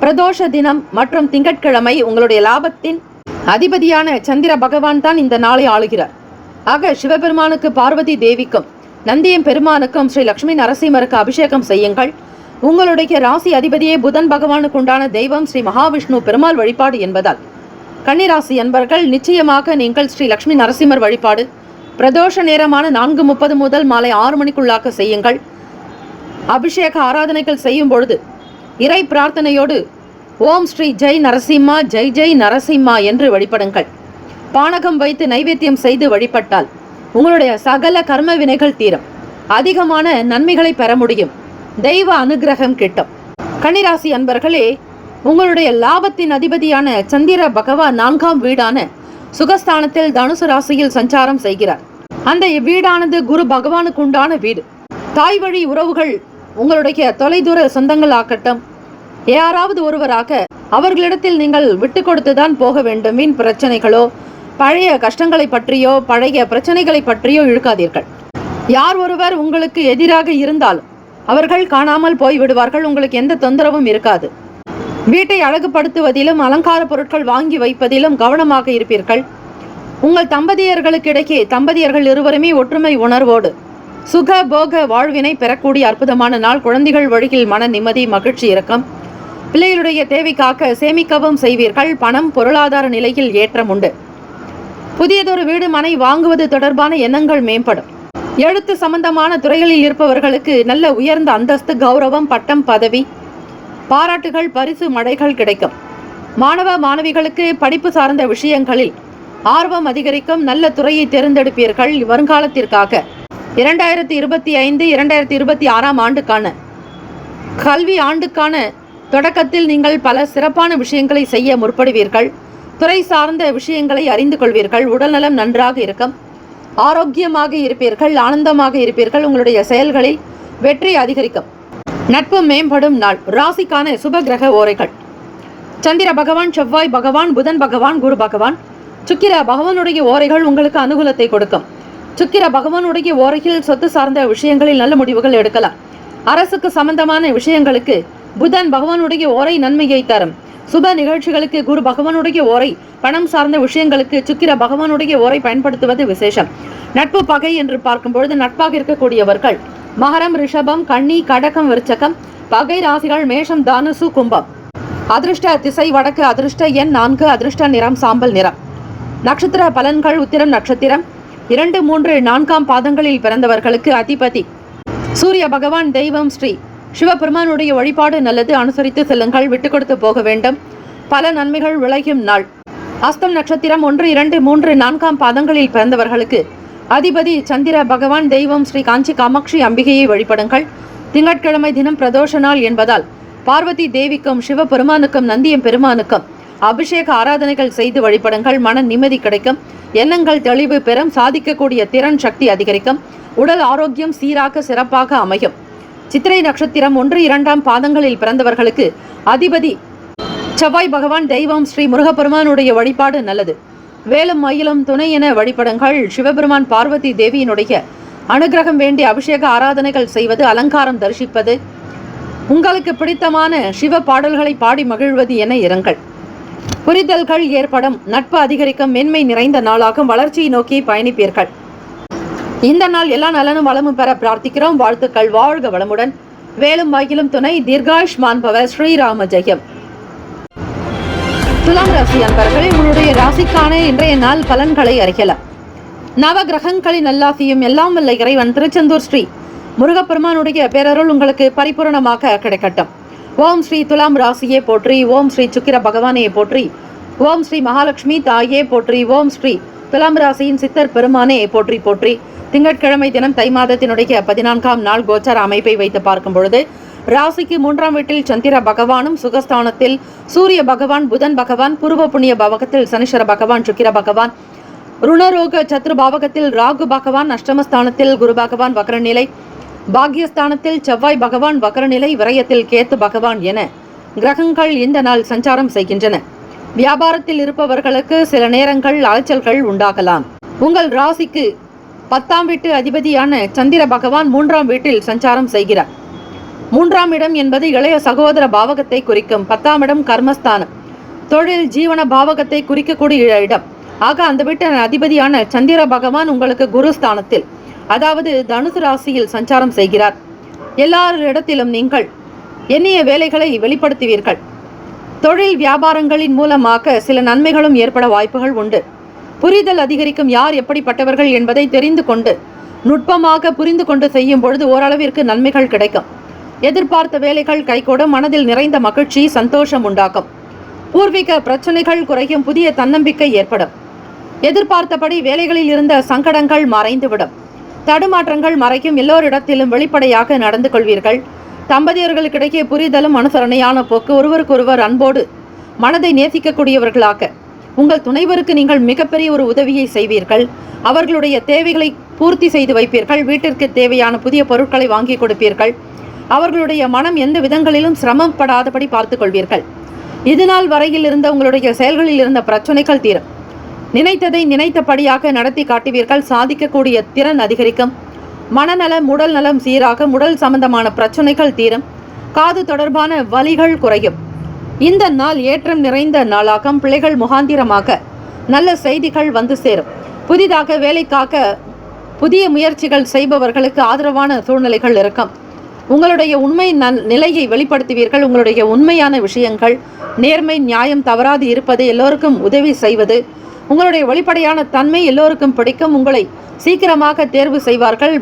பிரதோஷ தினம் மற்றும் திங்கட்கிழமை உங்களுடைய லாபத்தின் அதிபதியான சந்திர பகவான் தான் இந்த நாளை ஆளுகிறார். ஆக சிவபெருமானுக்கு, பார்வதி தேவிக்கும், நந்தியம் பெருமானுக்கும் ஸ்ரீ லட்சுமி நரசிம்மருக்கு அபிஷேகம் செய்யுங்கள். உங்களுடைய ராசி அதிபதியே புதன் பகவானுக்கு உண்டான தெய்வம் ஸ்ரீ மகாவிஷ்ணு பெருமாள் வழிபாடு என்பதால் கன்னிராசி அன்பர்கள் நிச்சயமாக நீங்கள் ஸ்ரீ லட்சுமி நரசிம்மர் வழிபாடு பிரதோஷ நேரமான 4:30 முதல் மாலை 6 மணிக்குள்ளாக செய்யுங்கள். அபிஷேக ஆராதனைகள் செய்யும் பொழுது இறை பிரார்த்தனையோடு ஓம் ஸ்ரீ ஜெய் நரசிம்மா, ஜெய் ஜெய் நரசிம்மா என்று வழிபடுங்கள். பானகம் வைத்து நைவேத்தியம் செய்து வழிபட்டால் உங்களுடைய சகல கர்ம வினைகள் தீரும். அதிகமான நன்மைகளை பெற முடியும். தெய்வ அனுகிரகம் கிட்டும். கன்னிராசி அன்பர்களே, உங்களுடைய லாபத்தின் அதிபதியான சந்திர பகவான் 4ஆம் வீடான சுகஸ்தானத்தில் தனுசு ராசியில் சஞ்சாரம் செய்கிறார். அந்த வீடானது குரு பகவானுக்கு உண்டான வீடு. தாய் வழி உறவுகள் உங்களுடைய தொலைதூர சொந்தங்கள் ஆக்கட்டும், யாராவது ஒருவராக அவர்களிடத்தில் நீங்கள் விட்டு கொடுத்துதான் போக வேண்டும். வீண் பிரச்சனைகளோ பழைய கஷ்டங்களை பற்றியோ பழைய பிரச்சனைகளை பற்றியோ இழுக்காதீர்கள். யார் ஒருவர் உங்களுக்கு எதிராக இருந்தாலும் அவர்கள் காணாமல் போய் விடுவார்கள். உங்களுக்கு எந்த தொந்தரவும் இருக்காது. வீட்டை அழகுபடுத்துவதிலும் அலங்கார பொருட்கள் வாங்கி வைப்பதிலும் கவனமாக இருப்பீர்கள். உங்கள் தம்பதியர்களுக்கிடையே தம்பதியர்கள் இருவருமே ஒற்றுமை உணர்வோடு சுக போக வாழ்வினை பெறக்கூடிய அற்புதமான நாள். குழந்தைகள் வழியில் மன நிம்மதி மகிழ்ச்சி இருக்கும். பிள்ளைகளுடைய தேவைக்காக சேமிக்கவும் செய்வீர்கள். பணம் பொருளாதார நிலையில் ஏற்றம் உண்டு. புதியதொரு வீடு மனை வாங்குவது தொடர்பான எண்ணங்கள் மேம்படும். எழுத்து சம்பந்தமான துறைகளில் இருப்பவர்களுக்கு நல்ல உயர்ந்த அந்தஸ்து, கௌரவம், பட்டம், பதவி, பாராட்டுகள், பரிசு மழைகள் கிடைக்கும். மாணவ மாணவிகளுக்கு படிப்பு சார்ந்த விஷயங்களில் ஆர்வம் அதிகரிக்கும். நல்ல துறையை தேர்ந்தெடுப்பீர்கள். வருங்காலத்திற்காக 2025-2026 ஆண்டுக்கான கல்வி ஆண்டுக்கான தொடக்கத்தில் நீங்கள் பல சிறப்பான விஷயங்களை செய்ய முற்படுவீர்கள். துறை சார்ந்த விஷயங்களை அறிந்து கொள்வீர்கள். உடல்நலம் நன்றாக இருக்கும். ஆரோக்கியமாக இருப்பீர்கள். ஆனந்தமாக இருப்பீர்கள். உங்களுடைய செயல்களில் வெற்றி அதிகரிக்கும். நட்பு மேம்படும் நாள். ராசிக்கான சுப கிரக ஓரைகள்: சந்திர பகவான், செவ்வாய் பகவான், புதன் பகவான், குரு பகவான். சுக்கிர பகவானுடைய ஓரைகள் உங்களுக்கு அனுகூலத்தை கொடுக்கும். சுக்கிர பகவானுடைய ஓரையில் சொத்து சார்ந்த விஷயங்களில் நல்ல முடிவுகள் எடுக்கலாம். அரசுக்கு சம்பந்தமான விஷயங்களுக்கு புதன் பகவானுடைய ஓரை நன்மையை தரும். சுப நிகழ்ச்சிகளுக்கு குரு பகவானுடைய ஓரை, பணம் சார்ந்த விஷயங்களுக்கு சுக்கிர பகவானுடைய ஓரை பயன்படுத்துவது விசேஷம். நட்பு பகை என்று பார்க்கும்பொழுது நட்பாக இருக்கக்கூடியவர்கள் மகரம், ரிஷபம், கன்னி, கடகம், விருச்சகம். பகை ராசிகள் மேஷம், தனுசு, கும்பம். அதிர்ஷ்ட திசை வடக்கு. அதிர்ஷ்ட எண் 4. அதிர்ஷ்ட நிறம் சாம்பல் நிறம். நட்சத்திர பலன்கள்: உத்திரம் நட்சத்திரம் 2, 3, 4 பாதங்களில் பிறந்தவர்களுக்கு அதிபதி சூரிய பகவான். தெய்வம் ஸ்ரீ சிவபெருமானுடைய வழிபாடு நல்லது. அனுசரித்து செல்லுங்கள். விட்டு கொடுத்து போக வேண்டும். பல நன்மைகள் விளையும் நாள். அஸ்தம் நட்சத்திரம் 1, 2, 3, 4 பாதங்களில் பிறந்தவர்களுக்கு அதிபதி சந்திர பகவான். தெய்வம் ஸ்ரீ காஞ்சி காமாட்சி அம்பிகையை வழிபடுங்கள். திங்கட்கிழமை தினம் பிரதோஷ நாள் என்பதால் பார்வதி தேவிக்கும் சிவபெருமானுக்கும் நந்தியம் பெருமானுக்கும் அபிஷேக ஆராதனைகள் செய்து வழிபடுங்கள். மன நிம்மதி கிடைக்கும். எண்ணங்கள் தெளிவு பெறும். சாதிக்கக்கூடிய திறன் சக்தி அதிகரிக்கும். உடல் ஆரோக்கியம் சீராக சிறப்பாக அமையும். சித்திரை நட்சத்திரம் 1, 2 பாதங்களில் பிறந்தவர்களுக்கு அதிபதி செவ்வாய் பகவான். தெய்வம் ஸ்ரீ முருகப்பெருமானுடைய வழிபாடு நல்லது. வேலும் மயிலும் துணை என வழிபடுங்கள். சிவபெருமான் பார்வதி தேவியினுடைய அனுகிரகம் வேண்டிய அபிஷேக ஆராதனைகள் செய்வது, அலங்காரம் தரிசிப்பது, உங்களுக்கு பிடித்தமான சிவ பாடல்களை பாடி மகிழ்வது என இருங்கள். புரிதல்கள் ஏற்படும். நட்பு அதிகரிக்கும். மென்மை நிறைந்த நாளாகும். வளர்ச்சியை நோக்கி பயணிப்பீர்கள். இந்த நாள் எல்லா நலனும் வளமும் பெற பிரார்த்திக்கிறோம். வாழ்த்துக்கள். வாழ்க வளமுடன். வேலும் மயிலும் துணை. தீர்காயுஷ்மான் பவ. ஸ்ரீராம ஜெயம். துலாம் ராசி அன்பர்களே, உங்களுடைய ராசிக்கான இன்றைய நாள் பலன்களை அறியலாம். நவ கிரகங்களின் நல்லாசியும் எல்லாம் வல்ல இறைவன் திருச்செந்தூர் ஸ்ரீ முருகப்பெருமானுடைய பேரருள் உங்களுக்கு பரிபூரணமாக கிடைக்கட்டும். ஓம் ஸ்ரீ துலாம் ராசியே போற்றி. ஓம் ஸ்ரீ சுக்கிர பகவானே போற்றி. ஓம் ஸ்ரீ மகாலட்சுமி தாயே போற்றி. ஓம் ஸ்ரீ துலாம் ராசியின் சித்தர் பெருமானே போற்றி போற்றி. திங்கட்கிழமை தினம் தை மாதத்தினுடைய 14ஆம் நாள் கோச்சார அமைப்பை வைத்து பார்க்கும் பொழுது ராசிக்கு 3ஆம் வீட்டில் சந்திர பகவானும், சுகஸ்தானத்தில் சூரிய பகவான், புதன் பகவான், பூர்வ புண்ணிய பாவகத்தில் சனீஸ்வர பகவான், சுக்கிர பகவான், ருணரோக சத்ரு பாவகத்தில் ராகு பகவான், அஷ்டமஸ்தானத்தில் குரு பகவான் வக்ரநிலை, பாக்யஸ்தானத்தில் செவ்வாய் பகவான் வக்ரநிலை, விரயத்தில் கேத்து பகவான் என கிரகங்கள் இந்த நாள் சஞ்சாரம் செய்கின்றன. வியாபாரத்தில் இருப்பவர்களுக்கு சில நேரங்கள் அலைச்சல்கள் உண்டாகலாம். உங்கள் ராசிக்கு 10ஆம் வீட்டு அதிபதியான சந்திர பகவான் 3ஆம் வீட்டில் சஞ்சாரம் செய்கிறார். 3ஆம் இடம் என்பது இளைய சகோதர பாவகத்தை குறிக்கும். 10ஆம் இடம் கர்மஸ்தானம், தொழில், ஜீவன பாவகத்தை குறிக்கக்கூடிய இடம். ஆக அந்த வீட்டின் அதிபதியான சந்திர பகவான் உங்களுக்கு குருஸ்தானத்தில், அதாவது தனுசு ராசியில் சஞ்சாரம் செய்கிறார். எல்லாரிடத்திலும் நீங்கள் எண்ணிய வேலைகளை வெளிப்படுத்துவீர்கள். தொழில் வியாபாரங்களின் மூலமாக சில நன்மைகளும் ஏற்பட வாய்ப்புகள் உண்டு. புரிதல் அதிகரிக்கும். யார் எப்படிப்பட்டவர்கள் என்பதை தெரிந்து கொண்டு நுட்பமாக புரிந்து கொண்டு செய்யும் பொழுது ஓரளவிற்கு நன்மைகள் கிடைக்கும். எதிர்பார்த்த வேலைகள் கைகூடும். மனதில் நிறைந்த மகிழ்ச்சி, சந்தோஷம் உண்டாகும். பூர்வீக பிரச்சனைகள் குறையும். புதிய தன்னம்பிக்கை ஏற்படும். எதிர்பார்த்தபடி வேலைகளில் இருந்த சங்கடங்கள் மறைந்துவிடும். தடுமாற்றங்கள் மறைக்கும். எல்லோரிடத்திலும் வெளிப்படையாக நடந்து கொள்வீர்கள். தம்பதியர்களுக்கிடையே புரிதலும் அனுசரணையான போக்கு. ஒருவருக்கொருவர் அன்போடு மனதை நேசிக்கக்கூடியவர்களாக உங்கள் துணைவருக்கு நீங்கள் மிகப்பெரிய ஒரு உதவியை செய்வீர்கள். அவர்களுடைய தேவைகளை பூர்த்தி செய்து வைப்பீர்கள். வீட்டிற்கு தேவையான புதிய பொருட்களை வாங்கி கொடுப்பீர்கள். அவர்களுடைய மனம் எந்த விதங்களிலும் சிரமப்படாதபடி பார்த்துக் கொள்வீர்கள். இதுநாள் வரையில் இருந்த உங்களுடைய செயல்களில் இருந்த பிரச்சனைகள் தீரும். நினைத்ததை நினைத்தபடியாக நடத்தி காட்டுவீர்கள். சாதிக்கக்கூடிய திறன் அதிகரிக்கும். மனநலம் உடல் நலம் சீராக, உடல் சம்பந்தமான பிரச்சனைகள் தீரும். காது தொடர்பான வலிகள் குறையும். இந்த நாள் ஏற்றம் நிறைந்த நாளாகும். பிள்ளைகள் முகாந்திரமாக நல்ல செய்திகள் வந்து சேரும். புதிதாக வேலைக்காக புதிய முயற்சிகள் செய்பவர்களுக்கு ஆதரவான சூழ்நிலைகள் இருக்கும். உங்களுடைய உண்மை நிலையை வெளிப்படுத்துவீர்கள். உங்களுடைய உண்மையான விஷயங்கள், நேர்மை, நியாயம் தவறாது இருப்பது, எல்லோருக்கும் உதவி செய்வது, உங்களுடைய வெளிப்படையான தன்மை எல்லோருக்கும் பிடிக்கும். உங்களை சீக்கிரமாக தேர்வு செய்வார்கள்.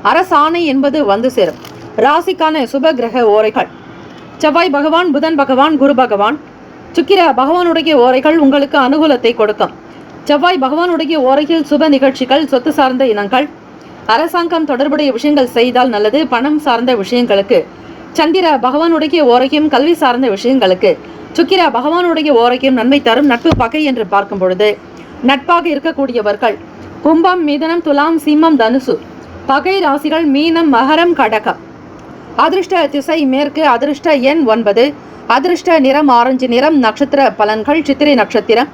அரசாணை என்பது வந்து சேரும். ராசிக்கான சுப கிரக ஓரைகள்: செவ்வாய் பகவான், புதன் பகவான், குரு பகவான், சுக்கிர பகவானுடைய ஓரைகள் உங்களுக்கு அனுகூலத்தை கொடுக்கும். செவ்வாய் பகவானுடைய ஓரையில் சுப நிகழ்ச்சிகள், சொத்து சார்ந்த இனங்கள், அரசாங்கம் தொடர்புடைய விஷயங்கள் செய்தால் நல்லது. பணம் சார்ந்த விஷயங்களுக்கு சந்திர பகவானுடைய ஓரையும், கல்வி சார்ந்த விஷயங்களுக்கு சுக்கிர பகவானுடைய ஓரையும் நன்மை தரும். நட்பு பகை என்று பார்க்கும் பொழுது நட்பாக இருக்கக்கூடியவர்கள் கும்பம், மிதனம், துலாம், சிம்மம், தனுசு. பகை ராசிகள் மீனம், மகரம், கடகம். அதிர்ஷ்ட திசை மேற்கு. அதிர்ஷ்ட எண் 9. அதிர்ஷ்ட நிறம் ஆரஞ்சு நிறம். நட்சத்திர பலன்கள்: சித்திரை நட்சத்திரம்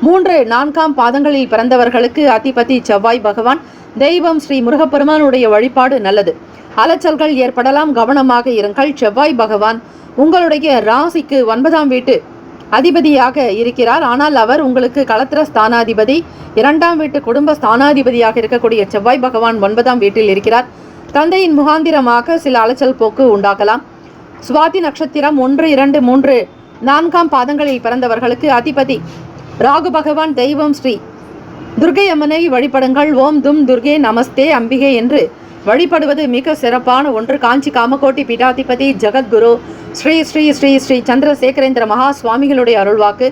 3, 4ஆம் பாதங்களில் பிறந்தவர்களுக்கு அதிபதி செவ்வாய் பகவான். தெய்வம் ஸ்ரீ முருகப்பெருமானுடைய வழிபாடு நல்லது. அலைச்சல்கள் ஏற்படலாம், கவனமாக இருங்கள். செவ்வாய் பகவான் உங்களுடைய ராசிக்கு 9ஆம் வீட்டு அதிபதியாக இருக்கிறார். ஆனால் அவர் உங்களுக்கு களத்திர ஸ்தானாதிபதி. 2ஆம் வீட்டு குடும்ப ஸ்தானாதிபதியாக இருக்கக்கூடிய செவ்வாய் பகவான் 9ஆம் வீட்டில் இருக்கிறார். தந்தையின் முகாந்திரமாக சில அலைச்சல் போக்கு உண்டாகலாம். சுவாதி நட்சத்திரம் 1, 2, 3, 4ஆம் பாதங்களில் பிறந்தவர்களுக்கு அதிபதி ராகு பகவான். தெய்வம் ஸ்ரீ துர்கை அம்மனை வழிபடுங்கள். ஓம் தும் துர்கே நமஸ்தே அம்பிகை என்று வழிபடுவது மிக சிறப்பான ஒன்று. காஞ்சி காமகோட்டி பீடாதிபதி ஜெகத்குரு ஸ்ரீ ஸ்ரீ ஸ்ரீ ஸ்ரீ சந்திரசேகரேந்திர மகா சுவாமிகளுடைய அருள்வாக்கு.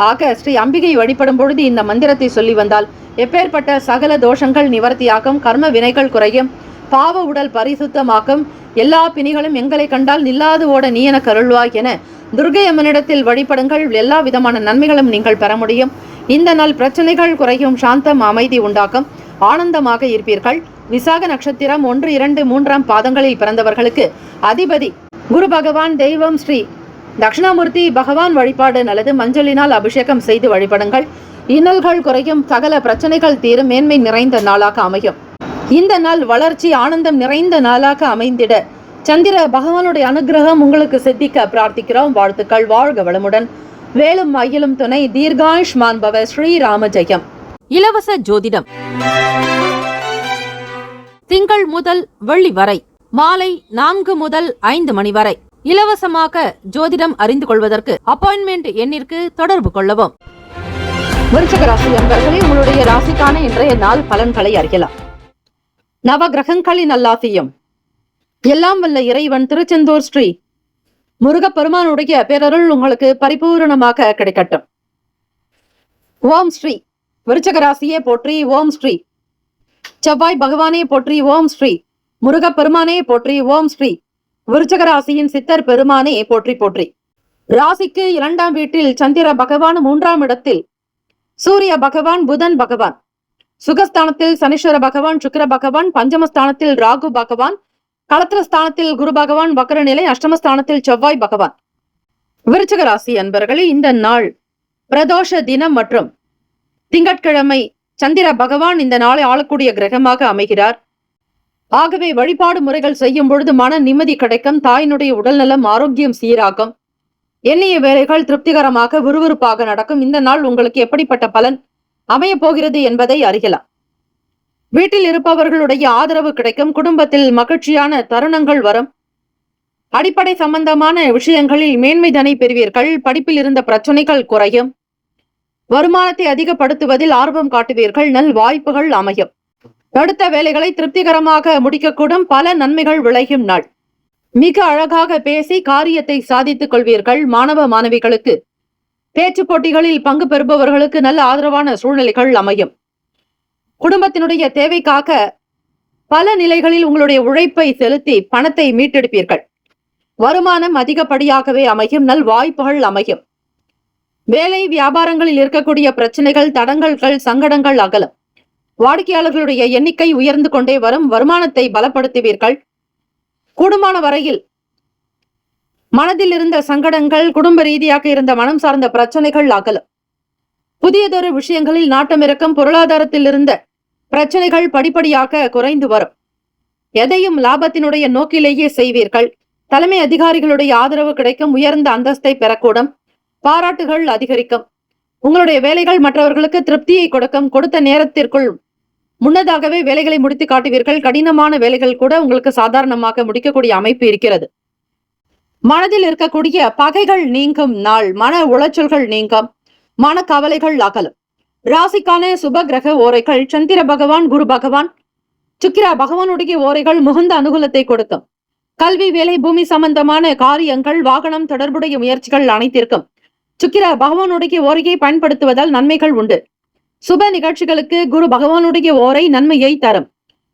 ஆக ஸ்ரீ அம்பிகை வழிபடும் பொழுது இந்த மந்திரத்தை சொல்லி வந்தால் எப்பேற்பட்ட சகல தோஷங்கள் நிவர்த்தியாகும், கர்ம வினைகள் குறையும், பாவ உடல் பரிசுத்தமாக்கும். எல்லா பிணிகளும் எங்களை கண்டால் நில்லாது ஓட நீ என கருள்வாய் என துர்கை அம்மனிடத்தில் வழிபடுங்கள். எல்லா விதமான நன்மைகளும் நீங்கள் பெற முடியும். இந்த நாள் பிரச்சனைகள் குறையும், சாந்தம், அமைதி உண்டாக்கும், ஆனந்தமாக இருப்பீர்கள். விசாக நட்சத்திரம் 1, 2, 3ஆம் பாதங்களில் பிறந்தவர்களுக்கு அதிபதி குரு பகவான். தெய்வம் ஸ்ரீ தட்சிணாமூர்த்தி பகவான் வழிபாடு நல்லது. மஞ்சளினால் அபிஷேகம் செய்து வழிபடுங்கள். இன்னல்கள் குறையும், சகல பிரச்சனைகள் தீரும், மேன்மை நிறைந்த நாளாக அமையும். இந்த நாள் வளர்ச்சி, ஆனந்தம் நிறைந்த நாளாக அமைந்திட சந்திர பகவானுடைய அனுகிரகம் உங்களுக்கு சித்திக்க பிரார்த்திக்கிறோம். வாழ்த்துக்கள். வாழ்க வளமுடன். வேலும் மயிலும் துணை. தீர்காயுஷ்மான் பவ. ஸ்ரீராம ஜெயம். இலவச ஜோதிடம் திங்கள் முதல் வெள்ளி வரை மாலை 4 முதல் 5 மணி வரை இலவசமாக ஜோதிடம் அறிந்து கொள்வதற்கு அப்பாயின்மெண்ட் எண்ணிற்கு தொடர்பு கொள்ளவும். விருச்சிக ராசி அன்பர்களே, உங்களுடைய ராசிக்கான இன்றைய நாள் பலன்களை அறியலாம். நவ கிரகங்களின் நல்லாசியும் எல்லாம் வல்ல இறைவன் திருச்செந்தூர் ஸ்ரீ முருகப்பெருமானுடைய பேரருள் உங்களுக்கு பரிபூரணமாக கிடைக்கட்டும். ஓம் ஸ்ரீ விருச்சிக ராசியே போற்றி. ஓம் ஸ்ரீ செவ்வாய் பகவானே போற்றி. ஓம் ஸ்ரீ முருகப்பெருமானே போற்றி. ஓம் ஸ்ரீ விருச்சிக ராசியின் சித்தர் பெருமானே போற்றி போற்றி. ராசிக்கு 2ஆம் வீட்டில் சந்திர பகவான், 3ஆம் இடத்தில் சூரிய பகவான், புதன் பகவான், சுகஸ்தானத்தில் சனீஸ்வர பகவான், சுக்கிர பகவான், பஞ்சமஸ்தானத்தில் ராகு பகவான், களத்திரஸ்தானத்தில் குரு பகவான் வக்ரநிலை, அஷ்டமஸ்தானத்தில் செவ்வாய் பகவான். விருச்சிக ராசி அன்பர்களே, இந்த நாள் பிரதோஷ தினம் மற்றும் திங்கட்கிழமை சந்திர பகவான் இந்த நாளை ஆளக்கூடிய கிரகமாக அமைகிறார். ஆகவே வழிபாடு முறைகள் செய்யும் பொழுது மன நிம்மதி கிடைக்கும். தாயினுடைய உடல்நலம், ஆரோக்கியம் சீராகும். எண்ணிய வேலைகள் திருப்திகரமாக விறுவிறுப்பாக நடக்கும். இந்த நாள் உங்களுக்கு எப்படிப்பட்ட பலன் அமைய போகிறது என்பதை அறியலாம். வீட்டில் இருப்பவர்களுடைய ஆதரவு கிடைக்கும். குடும்பத்தில் மகிழ்ச்சியான தருணங்கள் வரும். அடிப்படை சம்பந்தமான விஷயங்களில் மேன்மைதனை பெறுவீர்கள். படிப்பில் இருந்த பிரச்சனைகள் குறையும். வருமானத்தை அதிகப்படுத்துவதில் ஆர்வம் காட்டுவீர்கள். நல் வாய்ப்புகள் அமையும். எடுத்த வேலைகளை திருப்திகரமாக முடிக்கக்கூடும். பல நன்மைகள் விளையும் நாள். மிக அழகாக பேசி காரியத்தை சாதித்துக் கொள்வீர்கள். மாணவ மாணவிகளுக்கு பேச்சு போட்டிகளில் பங்கு பெறுபவர்களுக்கு நல்ல ஆதரவான சூழ்நிலைகள் அமையும். குடும்பத்தினுடைய தேவைக்காக பல நிலைகளில் உங்களுடைய உழைப்பை செலுத்தி பணத்தை மீட்டெடுப்பீர்கள். வருமானம் அதிகப்படியாகவே அமையும். நல் வாய்ப்புகள் அமையும். வேலை வியாபாரங்களில் இருக்கக்கூடிய பிரச்சனைகள், தடங்கல்கள், சங்கடங்கள் அகலும். வாடிக்கையாளர்களுடைய எண்ணிக்கை உயர்ந்து கொண்டே வரும். வருமானத்தை பலப்படுத்துவீர்கள். கூடுமான வரையில் மனதில் இருந்த சங்கடங்கள், குடும்ப ரீதியாக இருந்த மனம் சார்ந்த பிரச்சனைகள் அகலும். புதியதொரு விஷயங்களில் நாட்டம் இருக்கும். பொருளாதாரத்தில் இருந்த பிரச்சனைகள் படிப்படியாக குறைந்து வரும். எதையும் லாபத்தினுடைய நோக்கிலேயே செய்வீர்கள். தலைமை அதிகாரிகளுடைய ஆதரவு கிடைக்கும். உயர்ந்த அந்தஸ்தை பெறக்கூடும். பாராட்டுகள் அதிகரிக்கும். உங்களுடைய வேலைகள் மற்றவர்களுக்கு திருப்தியை கொடுக்கும். கொடுத்த நேரத்திற்குள் முன்னதாகவே வேலைகளை முடித்து காட்டுவீர்கள். கடினமான வேலைகள் கூட உங்களுக்கு சாதாரணமாக முடிக்கக்கூடிய அமைப்பு இருக்கிறது. மனதில் இருக்கக்கூடிய பகைகள் நீங்கும் நாள். மன உளைச்சல்கள் நீங்கும். மன கவலைகள் அகலும். ராசிக்கான சுப கிரக ஓரைகள் சந்திர பகவான், குரு பகவான், சுக்கிர பகவானுடைய ஓரைகள் மிகுந்த அனுகூலத்தை கொடுக்கும். கல்வி, வேலை, பூமி சம்பந்தமான காரியங்கள், வாகனம் தொடர்புடைய முயற்சிகள் அனைத்திற்கும் சுக்கிர பகவானுடைய ஓரையை பயன்படுத்துவதால் நன்மைகள் உண்டு. சுப நிகழ்ச்சிகளுக்கு குரு பகவானுடைய ஓரை நன்மையை தரும்.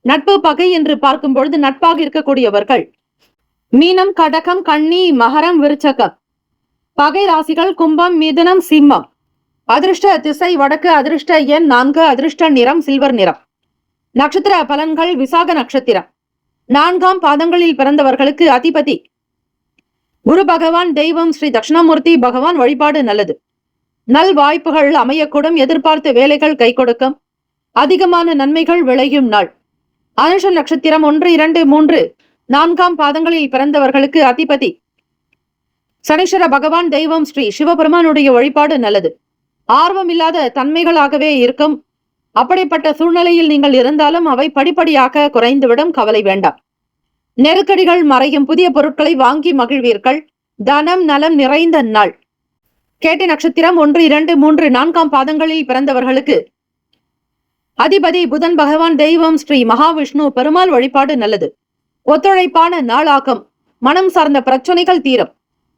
நட்பு, பகை என்று பார்க்கும் பொழுது நட்பாக இருக்கக்கூடியவர்கள் மீனம், கடகம், கன்னி, மகரம், விருச்சகம். பகை ராசிகள் கும்பம், மிதுனம், சிம்மம். அதிர்ஷ்ட திசை வடக்கு. அதிர்ஷ்ட எண் 4. அதிர்ஷ்ட நிறம் சில்வர் நிறம். நட்சத்திர பலன்கள். விசாக நட்சத்திரம் 4ஆம் பாதங்களில் பிறந்தவர்களுக்கு அதிபதி குரு பகவான். தெய்வம் ஸ்ரீ தட்சிணாமூர்த்தி பகவான் வழிபாடு நல்லது. நல் வாய்ப்புகள் அமையக்கூடும். எதிர்பார்த்த வேலைகள் கை கொடுக்கும். அதிகமான நன்மைகள் விளையும் நாள். அனுஷ நட்சத்திரம் 1, 2, 3, 4ஆம் பாதங்களில் பிறந்தவர்களுக்கு அதிபதி சனீஸ்வர பகவான். தெய்வம் ஸ்ரீ சிவபெருமானுடைய வழிபாடு நல்லது. ஆர்வம் இல்லாத தன்மைகளாகவே இருக்கும். அப்படிப்பட்ட சூழ்நிலையில் நீங்கள் இருந்தாலும் அவை படிப்படியாக குறைந்துவிடும். கவலை வேண்டாம். நெருக்கடிகள் மறையும். புதிய பொருட்களை வாங்கி மகிழ்வீர்கள். தனம் நலம் நிறைந்த நாள். கேட்டை நட்சத்திரம் 1, 2, 3, 4ஆம் பாதங்களில் பிறந்தவர்களுக்கு அதிபதி புதன் பகவான். தெய்வம் ஸ்ரீ மகாவிஷ்ணு பெருமாள் வழிபாடு நல்லது. ஒத்துழைப்பான நாளாகும். மனம் சார்ந்த பிரச்சனைகள் தீரும்.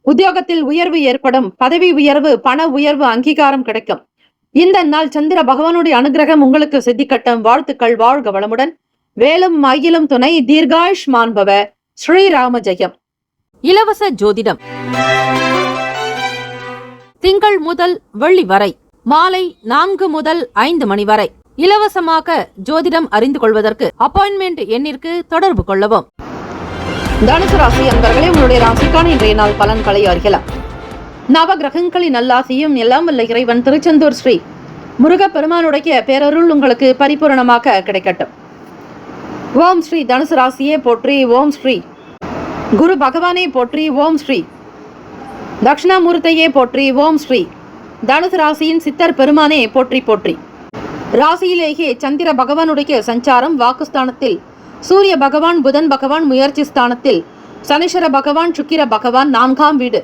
உத்தியோகத்தில் உயர்வு ஏற்படும். பதவி உயர்வு, பண உயர்வு, அங்கீகாரம் கிடைக்கும். இந்த நாள் சந்திர பகவானுடைய அனுகிரகம் உங்களுக்கு சித்திக்கட்டும். வாழ்த்துக்கள். வாழ்க வளமுடன். வேலும் மயிலும் துணை. தீர்காயுஷ்மான் பவ. ஸ்ரீராம ஜெயம். இலவச ஜோதிடம் திங்கள் முதல் வெள்ளி வரை மாலை 4 முதல் 5 மணி வரை இலவசமாக ஜோதிடம் அறிந்து கொள்வதற்கு அப்பாயின்மெண்ட் எண்ணிற்கு தொடர்பு கொள்ளவும். தனுசு ராசி அன்பர்களே, உங்களுடைய ராசிக்கான இன்றைய நாள் பலன்களை அறியலாம். நவ கிரகங்களின் நல்லாசியும் எல்லாம் வல்ல இறைவன் திருச்செந்தூர் ஸ்ரீ முருகப்பெருமானுடைய பேரருள் உங்களுக்கு பரிபூரணமாக கிடைக்கட்டும். ஓம் ஸ்ரீ தனுசு ராசியே போற்றி. ஓம் ஸ்ரீ குரு பகவானே போற்றி. ஓம் ஸ்ரீ தட்சிணாமூர்த்தியே போற்றி. ஓம் ஸ்ரீ தனுசு ராசியின் சித்தர் பெருமானே போற்றி போற்றி. ராசியிலேயே சந்திர பகவானுடைய சஞ்சாரம். வாக்குஸ்தானத்தில் சூரிய பகவான், புதன் பகவான். முயற்சி ஸ்தானத்தில் சனீஸ்வர பகவான், சுக்கிர பகவான். 4ஆம் வீடு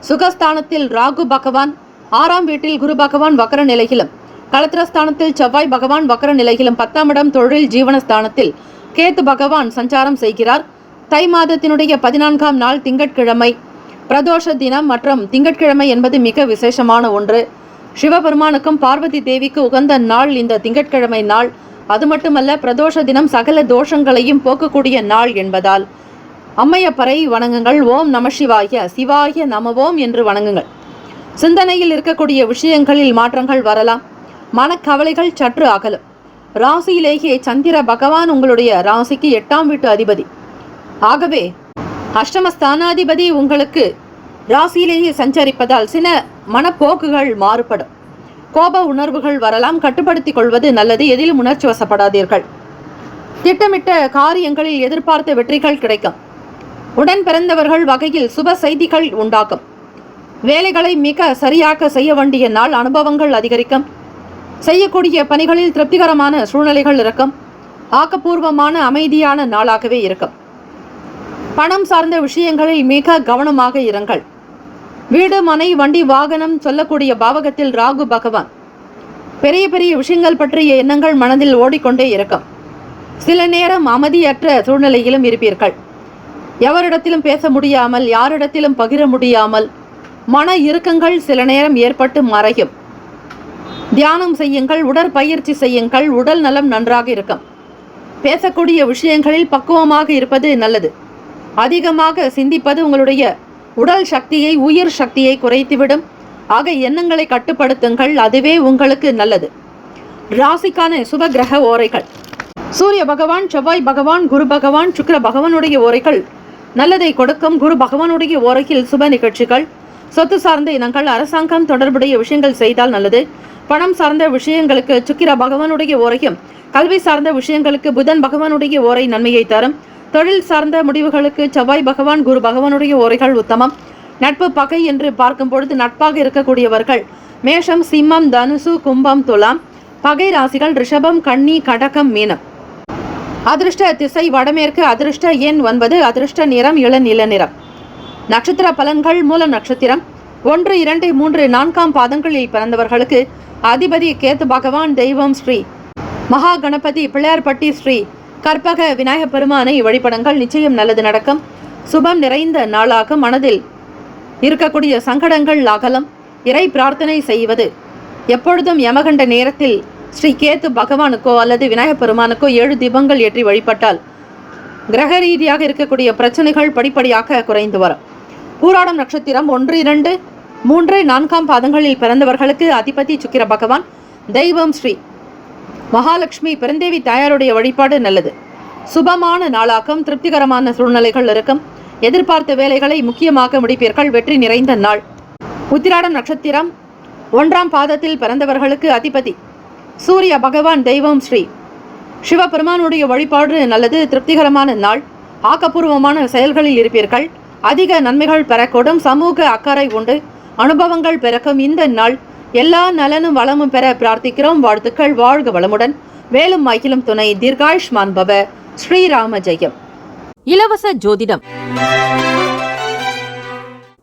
சுகஸ்தானத்தில் ராகு பகவான். 6ஆம் வீட்டில் குரு பகவான் வக்கர நிலையிலும், களத்திரஸ்தானத்தில் செவ்வாய் பகவான் வக்கர நிலையிலும், 10ஆம் இடம் தொழில் ஜீவனஸ்தானத்தில் கேத்து பகவான் சஞ்சாரம் செய்கிறார். தை மாதத்தினுடைய 14ஆம் நாள் திங்கட்கிழமை பிரதோஷ தினம். மற்றும் திங்கட்கிழமை என்பது மிக விசேஷமான ஒன்று. சிவபெருமானுக்கும் பார்வதி தேவிக்கு உகந்த நாள் இந்த திங்கட்கிழமை நாள். அது மட்டுமல்ல, பிரதோஷ தினம் சகல தோஷங்களையும் போக்கக்கூடிய நாள் என்பதால் அம்மையப்பரை வணங்குங்கள். ஓம் நம சிவாய, சிவாய நமவோம் என்று வணங்குங்கள். சிந்தனையில் இருக்கக்கூடிய விஷயங்களில் மாற்றங்கள் வரலாம். மனக்கவலைகள் சற்று அகலும். ராசியிலேயே சந்திர பகவான் உங்களுடைய ராசிக்கு 8ஆம் வீட்டு அதிபதி. ஆகவே அஷ்டமஸ்தானாதிபதி உங்களுக்கு ராசியிலேயே சஞ்சரிப்பதால் சில மனப்போக்குகள் மாறுபடும். கோப உணர்வுகள் வரலாம். கட்டுப்படுத்திக் கொள்வது நல்லது. எதிலும் உணர்ச்சி வசப்படாதீர்கள். திட்டமிட்ட காரியங்களில் எதிர்பார்த்த வெற்றிகள் கிடைக்கும். உடன் பிறந்தவர்கள் வகையில் சுப செய்திகள் உண்டாகும். வேலைகளை மிக சரியாக செய்ய வேண்டிய நாள். அனுபவங்கள் அதிகரிக்கும். செய்யக்கூடிய பணிகளில் திருப்திகரமான சூழ்நிலைகள் இருக்கும். ஆக்கப்பூர்வமான அமைதியான நாளாகவே இருக்கும். பணம் சார்ந்த விஷயங்களில் மிக கவனமாக இருங்கள். வீடு, மனை, வண்டி, வாகனம் சொல்லக்கூடிய பாவகத்தில் ராகு பகவான். பெரிய பெரிய விஷயங்கள் பற்றிய எண்ணங்கள் மனதில் ஓடிக்கொண்டே இருக்கும். சில நேரம் அமைதியற்ற சூழ்நிலையிலும் இருப்பீர்கள். எவரிடத்திலும் பேச முடியாமல், யாரிடத்திலும் பகிர முடியாமல் மன இறுக்கங்கள் சில நேரம் ஏற்பட்டு மறையும். தியானம் செய்யுங்கள். உடற்பயிற்சி செய்யுங்கள். உடல் நலம் நன்றாக இருக்கும். பேசக்கூடிய விஷயங்களில் பக்குவமாக இருப்பது நல்லது. அதிகமாக சிந்திப்பது உங்களுடைய உடல் சக்தியை, உயிர் சக்தியை குறைத்துவிடும். ஆக எண்ணங்களை கட்டுப்படுத்துங்கள், அதுவே உங்களுக்கு நல்லது. ராசிக்கான சுப கிரக ஓரைகள். சூரிய பகவான், செவ்வாய் பகவான், குரு பகவான், சுக்கிர பகவானுடைய ஓரைகள் நல்லதை கொடுக்கும். குரு பகவானுடைய ஓரையில் சுப நிகழ்ச்சிகள், சொத்து சார்ந்த இனங்கள், அரசாங்கம் தொடர்புடைய விஷயங்கள் செய்தால் நல்லது. பணம் சார்ந்த விஷயங்களுக்கு சுக்கிர பகவானுடைய ஓரையும், கல்வி சார்ந்த விஷயங்களுக்கு புதன் பகவானுடைய ஓரை நன்மையை தரும். தொழில் சார்ந்த முடிவுகளுக்கு செவ்வாய் பகவான், குரு பகவானுடைய ஓரைகள் உத்தமம். நட்பு பகை என்று பார்க்கும் பொழுது நட்பாக இருக்கக்கூடியவர்கள் மேஷம், சிம்மம், தனுசு, கும்பம், துலாம். பகை ராசிகள் ரிஷபம், கன்னி, கடகம், மீனம். அதிர்ஷ்ட திசை வடமேற்கு. அதிர்ஷ்ட எண் 9. அதிர்ஷ்ட நிறம் இளநீல நிறம். நட்சத்திர பலன்கள். மூலம் நட்சத்திரம் 1, 2, 3, 4 பாதங்களில் பிறந்தவர்களுக்கு அதிபதி கேத்து பகவான். தெய்வம் ஸ்ரீ மகா கணபதி. பிள்ளையார்பட்டி ஸ்ரீ கற்பக விநாயகப் பெருமானை வழிபடுங்கள், நிச்சயம் நல்லது நடக்கும். சுபம் நிறைந்த நாளாக மனதில் இருக்கக்கூடிய சங்கடங்கள் அகலம். இறை பிரார்த்தனை செய்வது எப்பொழுதும் யமகண்ட நேரத்தில் ஸ்ரீ கேத்து பகவானுக்கோ அல்லது விநாயகப் பெருமானுக்கோ 7 தீபங்கள் ஏற்றி வழிபட்டால் கிரக ரீதியாக இருக்கக்கூடிய பிரச்சனைகள் படிப்படியாக குறைந்து வரும். பூராடம் நட்சத்திரம் 1, 2, 3, 4 பாதங்களில் பிறந்தவர்களுக்கு அதிபதி சுக்கிர பகவான். தெய்வம் ஸ்ரீ மகாலட்சுமி. பெருந்தேவி தாயாருடைய வழிபாடு நல்லது. சுபமான நாளாக்கம். திருப்திகரமான சூழ்நிலைகள் இருக்கும். எதிர்பார்த்த வேலைகளை முக்கியமாக முடிப்பீர்கள். வெற்றி நிறைந்த நாள். உத்திராடம் நட்சத்திரம் 1 பாதத்தில் பிறந்தவர்களுக்கு அதிபதி சூரிய பகவான். தெய்வம் ஸ்ரீ சிவபெருமானுடைய வழிபாடு நல்லது. திருப்திகரமான நாள். ஆக்கப்பூர்வமான செயல்களில் இருப்பீர்கள். அதிக நன்மைகள் பெறக்கூடும். சமூக அக்கறை உண்டு. அனுபவங்கள் பிறக்கும். இந்த நாள் எல்லா நலனும் வளமும் பெற பிரார்த்திக்கிறோம். வாழ்த்துக்கள். வாழ்க வளமுடன். வேலும் மகிழும் துணை. தீர்காயுஷ்மான் பவ. ஸ்ரீராம ஜெயம். இலவச ஜோதிடம்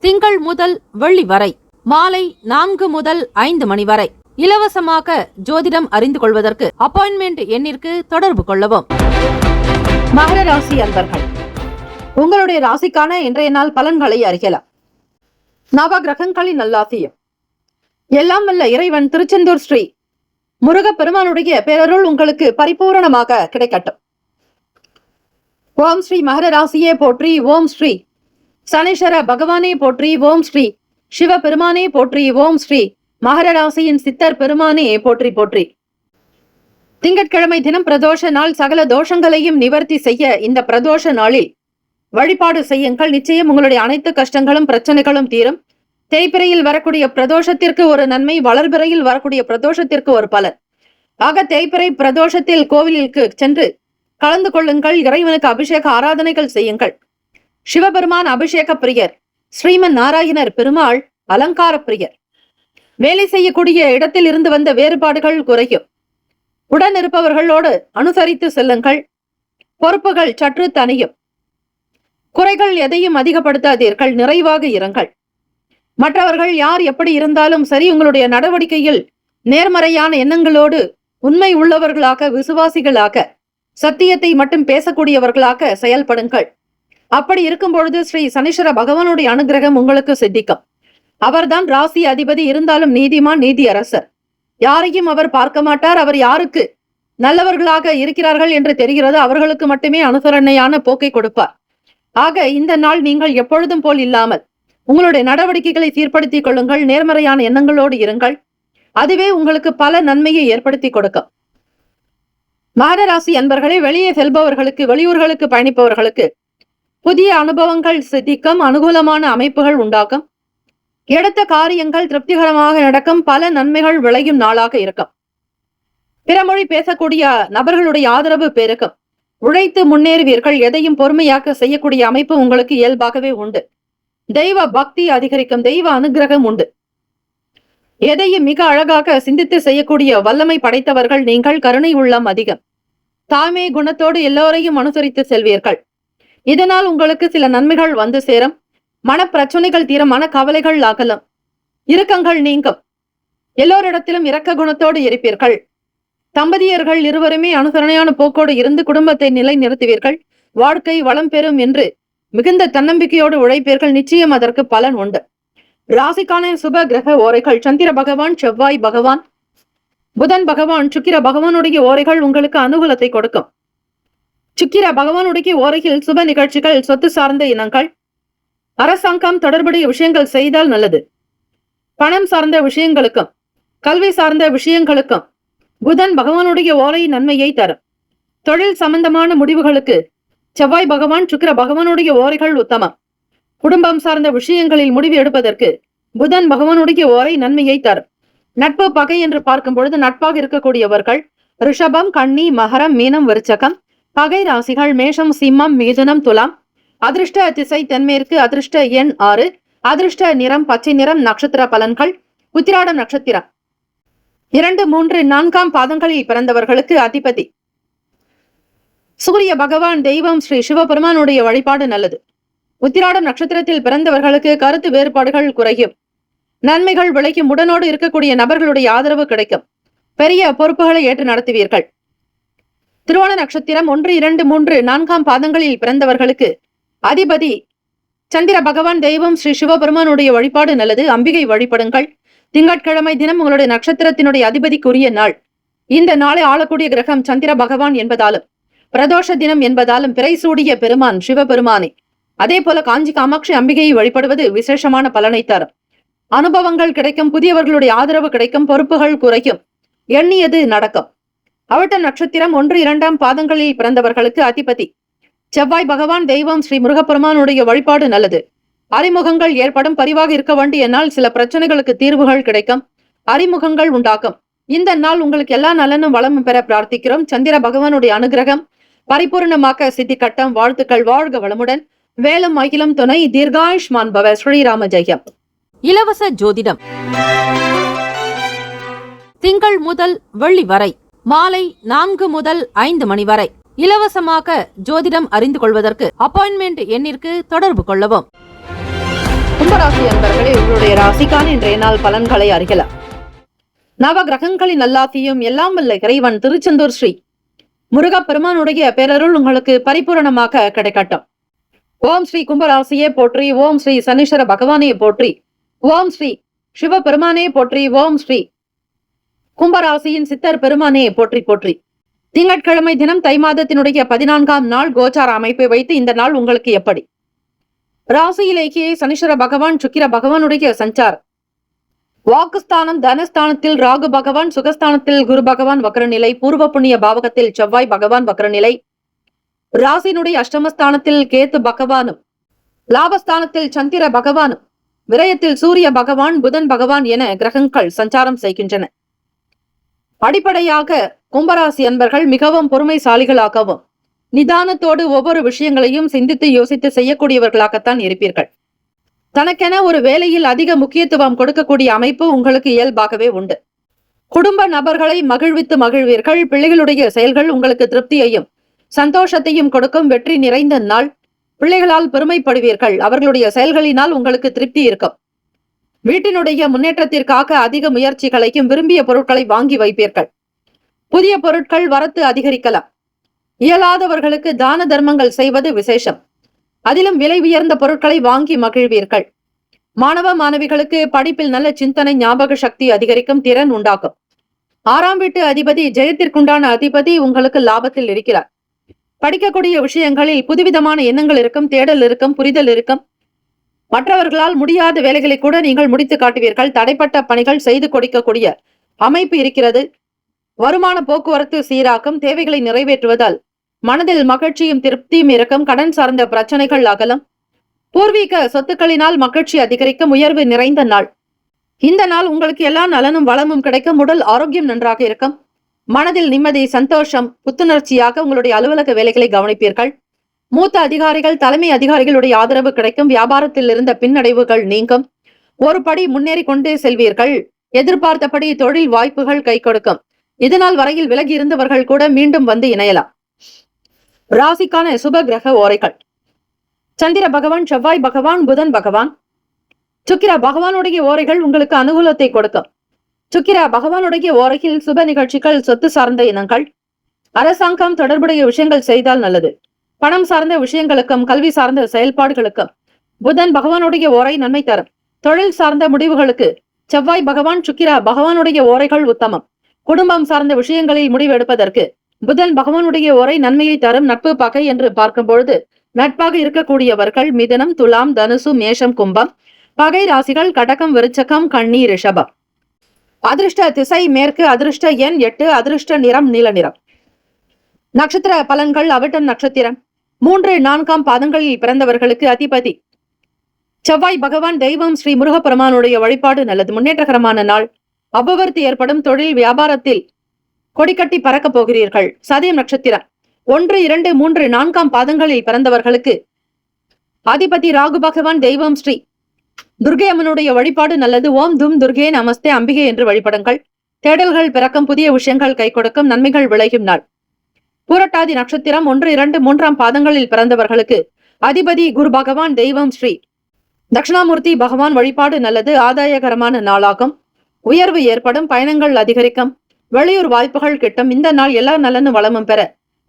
திங்கள் முதல் வெள்ளி வரை மாலை 4 முதல் 5 மணி வரை இலவசமாக ஜோதிடம் அறிந்து கொள்வதற்கு அப்பாயின்மெண்ட் எண்ணிற்கு தொடர்பு கொள்ளவும். மகர ராசி அன்பர்கள், உங்களுடைய ராசிக்கான இன்றைய நாள் பலன்களை அறியலாம். நவ கிரகங்களின் நல்லாசியம். எல்லாம் வல்ல இறைவன் திருச்செந்தூர் ஸ்ரீ முருகப் பெருமானுடைய பேரருள் உங்களுக்கு பரிபூரணமாக கிடைக்கட்டும். ஓம் ஸ்ரீ மகர ராசியே போற்றி. ஓம் ஸ்ரீ சனீஸ்வர பகவானே போற்றி. ஓம் ஸ்ரீ சிவபெருமானே போற்றி. ஓம் ஸ்ரீ மகர ராசியின் சித்தர் பெருமானே போற்றி போற்றி. திங்கட்கிழமை தினம் பிரதோஷ நாள். சகல தோஷங்களையும் நிவர்த்தி செய்ய இந்த பிரதோஷ நாளில் வழிபாடு செய்யுங்கள். நிச்சயம் உங்களுடைய அனைத்து கஷ்டங்களும் பிரச்சனைகளும் தீரும். தேய்பிரையில் வரக்கூடிய பிரதோஷத்திற்கு ஒரு நன்மை, வளர்பிறையில் வரக்கூடிய பிரதோஷத்திற்கு ஒரு பலன். ஆக தேய்பிறை பிரதோஷத்தில் கோவிலுக்கு சென்று கலந்து கொள்ளுங்கள். இறைவனுக்கு அபிஷேக ஆராதனைகள் செய்யுங்கள். சிவபெருமான் அபிஷேக பிரியர். ஸ்ரீமன் நாராயணர் பெருமாள் அலங்கார பிரியர். வேலை செய்யக்கூடிய இடத்தில் இருந்து வந்த வேறுபாடுகள் குறையும். உடன் இருப்பவர்களோடு அனுசரித்து செல்லுங்கள். பொறுப்புகள் சற்று தனியும். குறைகள் எதையும் அதிகப்படுத்தாதீர்கள். நிறைவாக இருங்கள். மற்றவர்கள் யார் எப்படி இருந்தாலும் சரி, உங்களுடைய நடவடிக்கையில் நேர்மறையான எண்ணங்களோடு உண்மை உள்ளவர்களாக, விசுவாசிகளாக, சத்தியத்தை மட்டும் பேசக்கூடியவர்களாக செயல்படுங்கள். அப்படி இருக்கும் பொழுது ஸ்ரீ சனீஸ்வர பகவானுடைய அனுகிரகம் உங்களுக்கு சித்திக்கும். அவர்தான் ராசி அதிபதி. இருந்தாலும் நீதிமான், நீதி அரசர். யாரையும் அவர் பார்க்க மாட்டார். அவர் யாருக்கு நல்லவர்களாக இருக்கிறார்கள் என்று தெரிகிறதோ அவர்களுக்கு மட்டுமே அனுசரணையான போக்கை கொடுப்பார். ஆக இந்த நாள் நீங்கள் எப்பொழுதும் போல் இல்லாமல் உங்களுடைய நடவடிக்கைகளை சீர்படுத்திக் கொள்ளுங்கள். நேர்மறையான எண்ணங்களோடு இருங்கள். அதுவே உங்களுக்கு பல நன்மையை ஏற்படுத்தி கொடுக்கும். மகர ராசி அன்பர்களே, வெளியே செல்பவர்களுக்கு, வெளியூர்களுக்கு பயணிப்பவர்களுக்கு புதிய அனுபவங்கள் சித்திக்கும். அனுகூலமான அமைப்புகள் உண்டாகும். எடுத்த காரியங்கள் திருப்திகரமாக நடக்கும். பல நன்மைகள் விளையும் நாளாக இருக்கும். பிறமொழி பேசக்கூடிய நபர்களுடைய ஆதரவு பெருக்கும். உழைத்து முன்னேறுவீர்கள். எதையும் பொறுமையாக செய்யக்கூடிய அமைப்பு உங்களுக்கு இயல்பாகவே உண்டு. தெய்வ பக்தி அதிகரிக்கும். தெய்வ அனுகிரகம் உண்டு. எதையும் மிக அழகாக சிந்தித்து செய்யக்கூடிய வல்லமை படைத்தவர்கள் நீங்கள். கருணை உள்ளம் அதிகம். தாமே குணத்தோடு எல்லோரையும் அனுசரித்து செல்வீர்கள். இதனால் உங்களுக்கு சில நன்மைகள் வந்து சேரும். மனப்பிரச்சனைகள் தீர, மன கவலைகள் அகலும். இறுக்கங்கள் நீங்கும். எல்லோரிடத்திலும் இரக்க குணத்தோடு இருப்பீர்கள். தம்பதியர்கள் இருவருமே அனுசரணையான போக்கோடு இருந்து குடும்பத்தை நிலை நிறுத்துவீர்கள். வாழ்க்கை வளம் பெறும் என்று மிகுந்த தன்னம்பிக்கையோடு உழைப்பீர்கள். நிச்சயம் அதற்கு பலன் உண்டு. ராசிக்கான சுப கிரக ஓரைகள். சந்திர பகவான், செவ்வாய் பகவான், புதன் பகவான், சுக்கிர பகவானுடைய ஓரைகள் உங்களுக்கு அனுகூலத்தை கொடுக்கும். சுக்கிர பகவானுடைய ஓரையில் சுப நிகழ்ச்சிகள், சொத்து சார்ந்த இனங்கள், அரசாங்கம் தொடர்புடைய விஷயங்கள் செய்தால் நல்லது. பணம் சார்ந்த விஷயங்களுக்கும் கல்வி சார்ந்த விஷயங்களுக்கும் புதன் பகவானுடைய ஓரை நன்மையை தரும். தொழில் சம்பந்தமான முடிவுகளுக்கு செவ்வாய் பகவான் சுக்கிர பகவானுடைய ஓரைகள் உத்தமம். குடும்பம் சார்ந்த விஷயங்களில் முடிவு எடுப்பதற்கு புதன் பகவானுடைய ஓரை நன்மையை தரும். நட்பு பகை என்று பார்க்கும் பொழுது நட்பாக இருக்கக்கூடியவர்கள் ரிஷபம், கன்னி, மகரம், மீனம், விருச்சகம். பகை ராசிகள் மேஷம், சிம்மம், மிதுனம், துலாம். அதிர்ஷ்ட திசை தென்மேற்கு. அதிர்ஷ்ட எண் 6. அதிர்ஷ்ட நிறம் பச்சை நிறம். நட்சத்திர பலன்கள். உத்திராடம் நட்சத்திரம் 2, 3, 4 பாதங்களில் பிறந்தவர்களுக்கு அதிபதி சூரிய பகவான். தெய்வம் ஸ்ரீ சிவபெருமானுடைய வழிபாடு நல்லது. உத்திராடம் நட்சத்திரத்தில் பிறந்தவர்களுக்கு கருத்து வேறுபாடுகள் குறையும். நன்மைகள் விளைக்கும். உடனோடு இருக்கக்கூடிய நபர்களுடைய ஆதரவு கிடைக்கும். பெரிய பொறுப்புகளை ஏற்று நடத்துவீர்கள். திருவோண நட்சத்திரம் 1, 2, 3, 4 பாதங்களில் பிறந்தவர்களுக்கு அதிபதி சந்திர பகவான். தெய்வம் ஸ்ரீ சிவபெருமானுடைய வழிபாடு நல்லது. அம்பிகை வழிபடுங்கள். திங்கட்கிழமை தினம் உங்களுடைய நட்சத்திரத்தினுடைய அதிபதிக்குரிய நாள். இந்த நாளை ஆளக்கூடிய கிரகம் சந்திர பகவான் என்பதாலும் பிரதோஷ தினம் என்பதாலும் பிறை சூடிய பெருமான் சிவபெருமானே. அதே போல காஞ்சி காமாட்சி அம்பிகையை வழிபடுவது விசேஷமான பலனை தரும். அனுபவங்கள் கிடைக்கும். புதியவர்களுடைய ஆதரவு கிடைக்கும். பொறுப்புகள் குறையும். எண்ணியது நடக்கும். அவிட்டம் நட்சத்திரம் 1, 2 பாதங்களில் பிறந்தவர்களுக்கு அதிபதி செவ்வாய் பகவான். தெய்வம் ஸ்ரீ முருகப்பெருமானுடைய வழிபாடு நல்லது. அறிமுகங்கள் ஏற்படும். பரிவாக இருக்க வேண்டிய நாள். சில பிரச்சனைகளுக்கு தீர்வுகள் கிடைக்கும். அறிமுகங்கள் உண்டாகும். இந்த நாள் உங்களுக்கு எல்லா நலனும் வளமும் பெற பிரார்த்திக்கிறோம். சந்திர பகவானுடைய அனுகிரகம் பரிபூர்ணமாக சித்திக்கட்டும். வாழ்த்துக்கள். வாழ்க வளமுடன். வேலும் அகிலம் துணை. தீர்காயுஷ்மான் பவ. ஸ்ரீராம ஜெயம். இலவச ஜோதிடம் திங்கள் முதல் வெள்ளி வரை மாலை 4 முதல் 5 மணி வரை இலவசமாக ஜோதிடம் அறிந்து கொள்வதற்கு அப்பாயின்மெண்ட் எண்ணிற்கு தொடர்பு கொள்ளவும். கும்பராசி அன்பர்களே, உங்களுடைய ராசிக்கான இன்றைய நாள் பலன்களை அறியலாம். நவ கிரகங்களின் நல்லாசியும் எல்லாம் வல்ல இறைவன் திருச்செந்தூர் ஸ்ரீ முருகப்பெருமானுடைய பேரருள் உங்களுக்கு பரிபூரணமாக கிடைக்கட்டும். ஓம் ஸ்ரீ கும்பராசியே போற்றி. ஓம் ஸ்ரீ சனீஸ்வர பகவானே போற்றி. ஓம் ஸ்ரீ சிவபெருமானே போற்றி. ஓம் ஸ்ரீ கும்பராசியின் சித்தர் பெருமானே போற்றி போற்றி. திங்கட்கிழமை தினம் தை மாதத்தினுடைய 14ஆம் நாள் கோச்சார அமைப்பை வைத்து இந்த நாள் உங்களுக்கு எப்படி? ராசியிலேயே சனீஸ்வர பகவான் சுக்கிர பகவானுடைய சஞ்சார். வாக்குஸ்தானம் தனஸ்தானத்தில் ராகு பகவான், சுகஸ்தானத்தில் குரு பகவான் வக்ரநிலை, பூர்வ புண்ணிய பாவகத்தில் செவ்வாய் பகவான் வக்ரநிலை, ராசியினுடைய அஷ்டமஸ்தானத்தில் கேத்து பகவானும், லாபஸ்தானத்தில் சந்திர பகவானும், விரயத்தில் சூரிய பகவான், புதன் பகவான் என கிரகங்கள் சஞ்சாரம் செய்கின்றன. அடிப்படையாக கும்பராசி அன்பர்கள் மிகவும் பொறுமைசாலிகளாகவும் நிதானத்தோடு ஒவ்வொரு விஷயங்களையும் சிந்தித்து யோசித்து செய்யக்கூடியவர்களாகத்தான் இருப்பீர்கள். தனக்கென ஒரு வேலையில் அதிக முக்கியத்துவம் கொடுக்கக்கூடிய அமைப்பு உங்களுக்கு இயல்பாகவே உண்டு. குடும்ப நபர்களை மகிழ்வித்து மகிழ்வீர்கள். பிள்ளைகளுடைய செயல்கள் உங்களுக்கு திருப்தியையும் சந்தோஷத்தையும் கொடுக்கும். வெற்றி நிறைந்த நாள். பிள்ளைகளால் பெருமைப்படுவீர்கள். அவர்களுடைய செயல்களினால் உங்களுக்கு திருப்தி இருக்கும். வீட்டினுடைய முன்னேற்றத்திற்காக அதிக முயற்சிகளையும் விரும்பிய பொருட்களை வாங்கி வைப்பீர்கள். புதிய பொருட்கள் வரத்து அதிகரிக்கலாம். இயலாதவர்களுக்கு தான தர்மங்கள் செய்வது விசேஷம். அதிலும் விலை உயர்ந்த பொருட்களை வாங்கி மகிழ்வீர்கள். மாணவ மாணவிகளுக்கு படிப்பில் நல்ல சிந்தனை, ஞாபக சக்தி அதிகரிக்கும். திறன் உண்டாகும். 6ஆம் வீட்டு அதிபதி, ஜெயத்திற்குண்டான அதிபதி உங்களுக்கு லாபத்தில் இருக்கிறார். படிக்கக்கூடிய விஷயங்களில் புதுவிதமான எண்ணங்கள் இருக்கும். தேடல் இருக்கும். புரிதல் இருக்கும். மற்றவர்களால் முடியாத வேலைகளை கூட நீங்கள் முடித்து காட்டுவீர்கள். தடைப்பட்ட பணிகள் செய்து கொடுக்கக்கூடிய அமைப்பு இருக்கிறது. வருமான போக்குவரத்து சீராக்கும். தேவைகளை நிறைவேற்றுவதால் மனதில் மகிழ்ச்சியும் திருப்தியும் இருக்கும். கடன் சார்ந்த பிரச்சனைகள் அகலும். பூர்வீக சொத்துக்களினால் மகிழ்ச்சி அதிகரிக்கும். உயர்வு நிறைந்த நாள். இந்த நாள் உங்களுக்கு எல்லா நலனும் வளமும் கிடைக்கும். உடல் ஆரோக்கியம் நன்றாக இருக்கும். மனதில் நிம்மதி, சந்தோஷம், புத்துணர்ச்சியாக உங்களுடைய அலுவலக வேலைகளை கவனிப்பீர்கள். மூத்த அதிகாரிகள், தலைமை அதிகாரிகளுடைய ஆதரவு கிடைக்கும். வியாபாரத்தில் இருந்த பின்னடைவுகள் நீங்கும். ஒரு படி முன்னேறி கொண்டே செல்வீர்கள். எதிர்பார்த்தபடி தொழில் வாய்ப்புகள் கை கொடுக்கும். இதனால் வரையில் விலகி இருந்தவர்கள் கூட மீண்டும் வந்து இணையலாம். ராசிக்கான சுப கிரக ஓரைகள். சந்திர பகவான், செவ்வாய் பகவான், புதன் பகவான், சுக்கிர பகவானுடைய ஓரைகள் உங்களுக்கு அனுகூலத்தை கொடுக்கும். சுக்கிர பகவானுடைய ஓரையில் சுப நிகழ்ச்சிகள், சொத்து சார்ந்த இனங்கள், அரசாங்கம் தொடர்புடைய விஷயங்கள் செய்தால் நல்லது. பணம் சார்ந்த விஷயங்களுக்கும் கல்வி சார்ந்த செயல்பாடுகளுக்கும் புதன் பகவானுடைய ஓரை நன்மை தரும். தொழில் சார்ந்த முடிவுகளுக்கு செவ்வாய் பகவான், சுக்கிர பகவானுடைய ஓரைகள் உத்தமம். குடும்பம் சார்ந்த விஷயங்களில் முடிவு எடுப்பதற்கு புதன் பகவானுடைய ஓரை நன்மையை தரும். நட்பு பகை என்று பார்க்கும் பொழுது நட்பாக இருக்கக்கூடியவர்கள் மிதுனம், துலாம், தனுசு, மேஷம், கும்பம். பகை ராசிகள் கடகம், விருச்சகம், கன்னி, ரிஷபம். அதிர்ஷ்ட திசை மேற்கு, அதிர்ஷ்ட எண் 8, அதிர்ஷ்ட நிறம் நீல நிறம். நட்சத்திர பலன்கள். அவிட்டம் நட்சத்திரம் 3, 4ஆம் பாதங்களில் பிறந்தவர்களுக்கு அதிபதி செவ்வாய் பகவான். தெய்வம் ஸ்ரீ முருகப்பெருமானுடைய வழிபாடு நல்லது. முன்னேற்றகரமான நாள். அபிவிருத்தி ஏற்படும். தொழில் வியாபாரத்தில் கொடிக்கட்டி பறக்கப் போகிறீர்கள். சதயம் நட்சத்திரம் 1, 2, 3, 4ஆம் பாதங்களில் பிறந்தவர்களுக்கு அதிபதி ராகு பகவான். தெய்வம் ஸ்ரீ துர்கை அம்மனுடைய வழிபாடு நல்லது. ஓம் தும் துர்கே நமஸ்தே அம்பிகை என்று வழிபடுங்கள். தேடல்கள் பிறக்கும். புதிய விஷயங்கள் கை கொடுக்கும். நன்மைகள் விளையும் நாள். பூரட்டாதி நட்சத்திரம் 1, 2, 3ஆம் பாதங்களில் பிறந்தவர்களுக்கு அதிபதி குரு பகவான். தெய்வம் ஸ்ரீ தட்சிணாமூர்த்தி பகவான் வழிபாடு நல்லது. ஆதாயகரமான நாளாகும். உயர்வு ஏற்படும். பயணங்கள் அதிகரிக்கும். வெளியூர் வாய்ப்புகள் கிட்டும். இந்த நாள் எல்லா நலனும் வளமும் பெற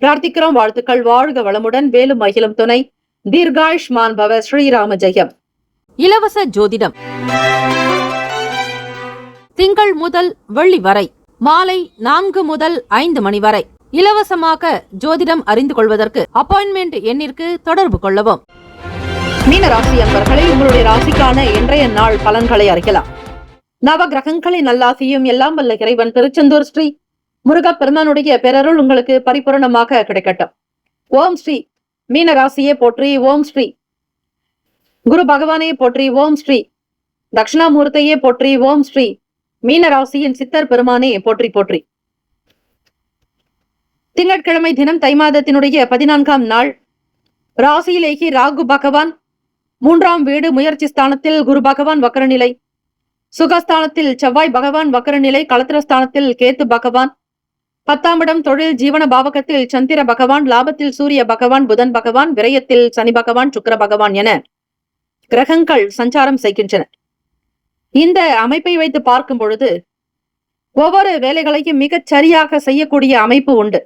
பிரார்த்திக்கிறோம். வாழ்த்துக்கள். வாழ்க வளமுடன். வேலும் மகிழும் துணை. தீர்காயுஷ்மான் பவ. ஸ்ரீராம ஜெயம். இலவச ஜோதிடம் திங்கள் முதல் வெள்ளி வரை மாலை 4 முதல் 5 மணி வரை இலவசமாக ஜோதிடம் அறிந்து கொள்வதற்கு அப்பாயின்மெண்ட் எண்ணிற்கு தொடர்பு கொள்ளவும். மீன ராசி அன்பர்களே, உங்களுடைய ராசிக்கான இன்றைய நாள் பலன்களை அறியலாம். நவ கிரகங்களின் நல்லாசியும் எல்லாம் வல்ல இறைவன் திருச்செந்தூர் ஸ்ரீ முருகப்பெருமானுடைய பேரருள் உங்களுக்கு பரிபூரணமாக கிடைக்கட்டும். ஓம் ஸ்ரீ மீன ராசியை போற்றி. ஓம் ஸ்ரீ குரு பகவானே போற்றி. ஓம் ஸ்ரீ தட்சிணாமூர்த்தியே போற்றி. ஓம் ஸ்ரீ மீன ராசியின் சித்தர் பெருமானே போற்றி போற்றி. திங்கட்கிழமை தினம் தை மாதத்தினுடைய 14ஆம் நாள். ராசியிலேயே ராகு பகவான் 3ஆம் வீடு முயற்சி ஸ்தானத்தில் குரு பகவான் வக்கரநிலை. சுகஸ்தானத்தில் செவ்வாய் பகவான் வக்கரநிலை. களத்திரஸ்தானத்தில் கேத்து பகவான். 10ஆம் இடம் தொழில் ஜீவன பாவகத்தில் சந்திர பகவான். லாபத்தில் சூரிய பகவான், புதன் பகவான். விரயத்தில் சனி பகவான், சுக்கிர பகவான் என கிரகங்கள் சஞ்சாரம் செய்கின்றன. இந்த அமைப்பை வைத்து பார்க்கும் பொழுது ஒவ்வொரு வேலைகளையும் மிகச் சரியாக செய்யக்கூடிய அமைப்பு உண்டு.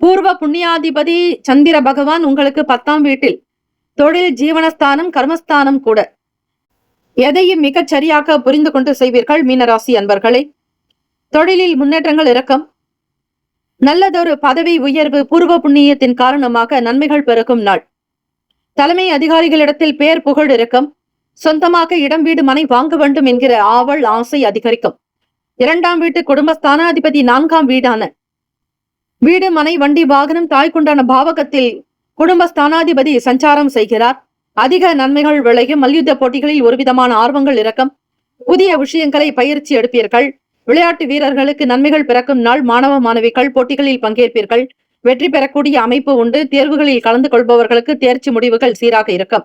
பூர்வ புண்ணியாதிபதி சந்திர பகவான் உங்களுக்கு 10ஆம் வீட்டில். தொழில் ஜீவனஸ்தானம், கர்மஸ்தானம் கூட. எதையும் மிகச் சரியாக புரிந்து கொண்டு செய்வீர்கள் மீனராசி அன்பர்களே. தொழிலில் முன்னேற்றங்கள் இருக்கும். நல்லதொரு பதவி உயர்வு பூர்வ புண்ணியத்தின் காரணமாக நன்மைகள் பெருகும் நாள். தலைமை அதிகாரிகளிடத்தில் பேர் புகழ் இருக்கும். சொந்தமாக இடம் வீடு மனை வாங்க வேண்டும் என்கிற ஆவல் ஆசை அதிகரிக்கும். 2ஆம் வீட்டு குடும்பஸ்தானாதிபதி 4ஆம் வீடான வீடு மனை வண்டி வாகனம் தாய்க்குண்டான பாவகத்தில் குடும்பஸ்தானாதிபதி சஞ்சாரம் செய்கிறார். அதிக நன்மைகள் விளையும். மல்யுத்த போட்டிகளில் ஒருவிதமான ஆர்வங்கள் இருக்கும். புதிய விஷயங்களை பயிற்சி எடுப்பீர்கள். விளையாட்டு வீரர்களுக்கு நன்மைகள் பிறக்கும் நாள். மாணவ மாணவிகள் போட்டிகளில் பங்கேற்பீர்கள். வெற்றி பெறக்கூடிய அமைப்பு உண்டு. தேர்வுகளில் கலந்து கொள்பவர்களுக்கு தேர்ச்சி முடிவுகள் சீராக இருக்கும்.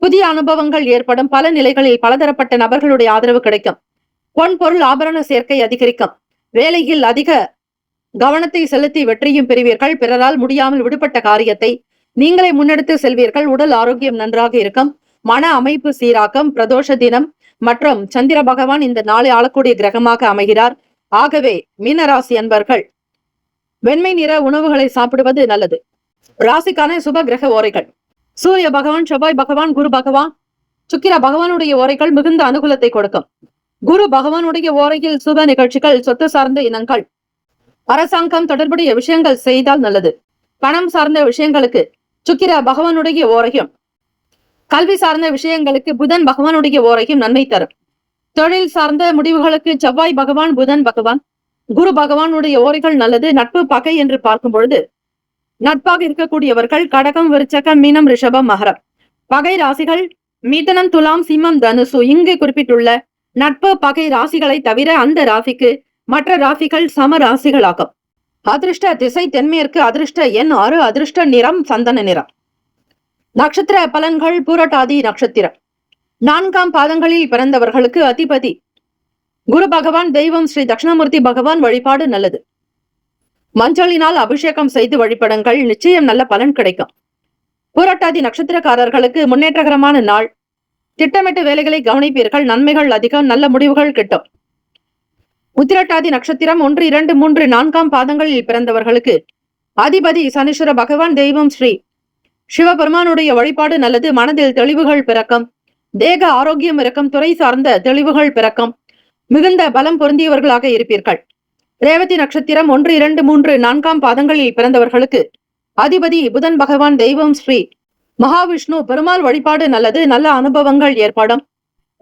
புதிய அனுபவங்கள் ஏற்படும். பல நிலைகளில் பலதரப்பட்ட நபர்களுடைய ஆதரவு கிடைக்கும். பொன் பொருள் ஆபரண சேர்க்கை அதிகரிக்கும். வேலையில் அதிக கவனத்தை செலுத்தி வெற்றியும் பெறுவீர்கள். பிறரால் முடியாமல் விடுபட்ட காரியத்தை நீங்களே முன்னெடுத்து செல்வீர்கள். உடல் ஆரோக்கியம் நன்றாக இருக்கும். மன அமைப்பு சீராக்கம். பிரதோஷ தினம் மற்றும் சந்திர பகவான் இந்த நாளை ஆளக்கூடிய கிரகமாக அமைகிறார். ஆகவே மீனராசி அன்பர்கள் வெண்மை நிற உணவுகளை சாப்பிடுவது நல்லது. ராசிக்கான சுப கிரக ஓரைகள். சூரிய பகவான், செவ்வாய் பகவான், குரு பகவான், சுக்கிர பகவானுடைய ஓரைகள் மிகுந்த அனுகூலத்தை கொடுக்கும். குரு பகவானுடைய ஓரையில் சுப நிகழ்ச்சிகள், சொத்து சார்ந்த இனங்கள், அரசாங்கம் தொடர்புடைய விஷயங்கள் செய்தால் நல்லது. பணம் சார்ந்த விஷயங்களுக்கு சுக்கிர பகவானுடைய ஓரையும், கல்வி சார்ந்த விஷயங்களுக்கு புதன் பகவானுடைய ஓரையும் நன்மை தரும். தொழில் சார்ந்த முடிவுகளுக்கு செவ்வாய் பகவான், புதன் பகவான், குரு பகவானுடைய ஓரைகள் நல்லது. நட்பு பகை என்று பார்க்கும் பொழுது நட்பாக இருக்கக்கூடியவர்கள் கடகம், விருச்சகம், மீனம், ரிஷபம், மகரம். பகை ராசிகள் மிதுனம், துலாம், சிம்மம், தனுசு. இங்கு குறிப்பிட்டுள்ள நட்பு பகை ராசிகளை தவிர அந்த ராசிக்கு மற்ற ராசிகள் சம ராசிகளாகும். அதிர்ஷ்ட திசை தென்மேற்கு. அதிர்ஷ்ட எண் 6. அதிர்ஷ்ட நிறம் சந்தன நிறம். நட்சத்திர பலன்கள். பூரட்டாதி நட்சத்திரம் 4ஆம் பாதங்களில் பிறந்தவர்களுக்கு அதிபதி குரு பகவான். தெய்வம் ஸ்ரீ தட்சிணாமூர்த்தி பகவான் வழிபாடு நல்லது. மஞ்சளினால் அபிஷேகம் செய்து வழிபடுங்கள். நிச்சயம் நல்ல பலன் கிடைக்கும். பூரட்டாதி நட்சத்திரக்காரர்களுக்கு முன்னேற்றகரமான நாள். திட்டமிட்ட வேலைகளை கவனிப்பீர்கள். நன்மைகள் அதிகம். நல்ல முடிவுகள் கிட்டும். உத்திரட்டாதி நட்சத்திரம் 1, 2, 3, 4ஆம் பாதங்களில் பிறந்தவர்களுக்கு அதிபதி சனீஸ்வர பகவான். தெய்வம் ஸ்ரீ சிவபெருமானுடைய வழிபாடு நல்லது. மனதில் தெளிவுகள் பிறக்கும். தேக ஆரோக்கியம் இருக்கும். துறை சார்ந்த தெளிவுகள் பிறக்கும். மிகுந்த பலம் பொருந்தியவர்களாக இருப்பீர்கள். ரேவதி நட்சத்திரம் 1, 2, 3, 4ஆம் பாதங்களில் பிறந்தவர்களுக்கு அதிபதி புதன் பகவான். தெய்வம் ஸ்ரீ மகாவிஷ்ணு பெருமாள் வழிபாடு நல்லது. நல்ல அனுபவங்கள் ஏற்படும்.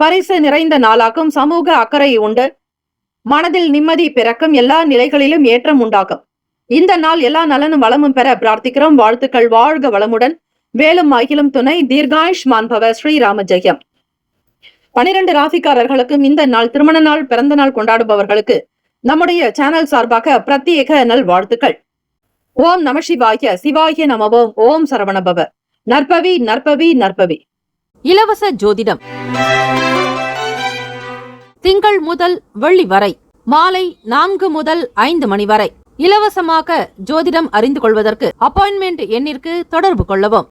பரிசு நிறைந்த நாளாகும். சமூக அக்கறை உண்டு. மனதில் நிம்மதி பிறக்கும். எல்லா நிலைகளிலும் ஏற்றம் உண்டாகும். இந்த நாள் எல்லா நலனும் வளமும் பெற பிரார்த்திக்கிறோம். வாழ்த்துக்கள். வாழ்க வளமுடன். வேலும் அகிலும் துணை. தீர்காயுஷ்மான் பவ. ஸ்ரீராம ஜெயம். 12 ராசிக்காரர்களுக்கும் இந்த நாள் திருமண நாள், பிறந்த நாள் கொண்டாடுபவர்களுக்கு நம்முடைய சேனல் சார்பாக பிரத்யேக நல் வாழ்த்துக்கள். ஓம் நம சிவாய. சிவாய நமவோம். ஓம் சரவணபவ. நற்பவி நற்பவி நற்பவி. இலவச ஜோதிடம் திங்கள் முதல் வெள்ளி வரை மாலை 4 முதல் 5 மணி வரை இலவசமாக ஜோதிடம் அறிந்து கொள்வதற்கு அப்பாயின்மெண்ட் எண்ணிற்கு தொடர்பு கொள்ளவும்.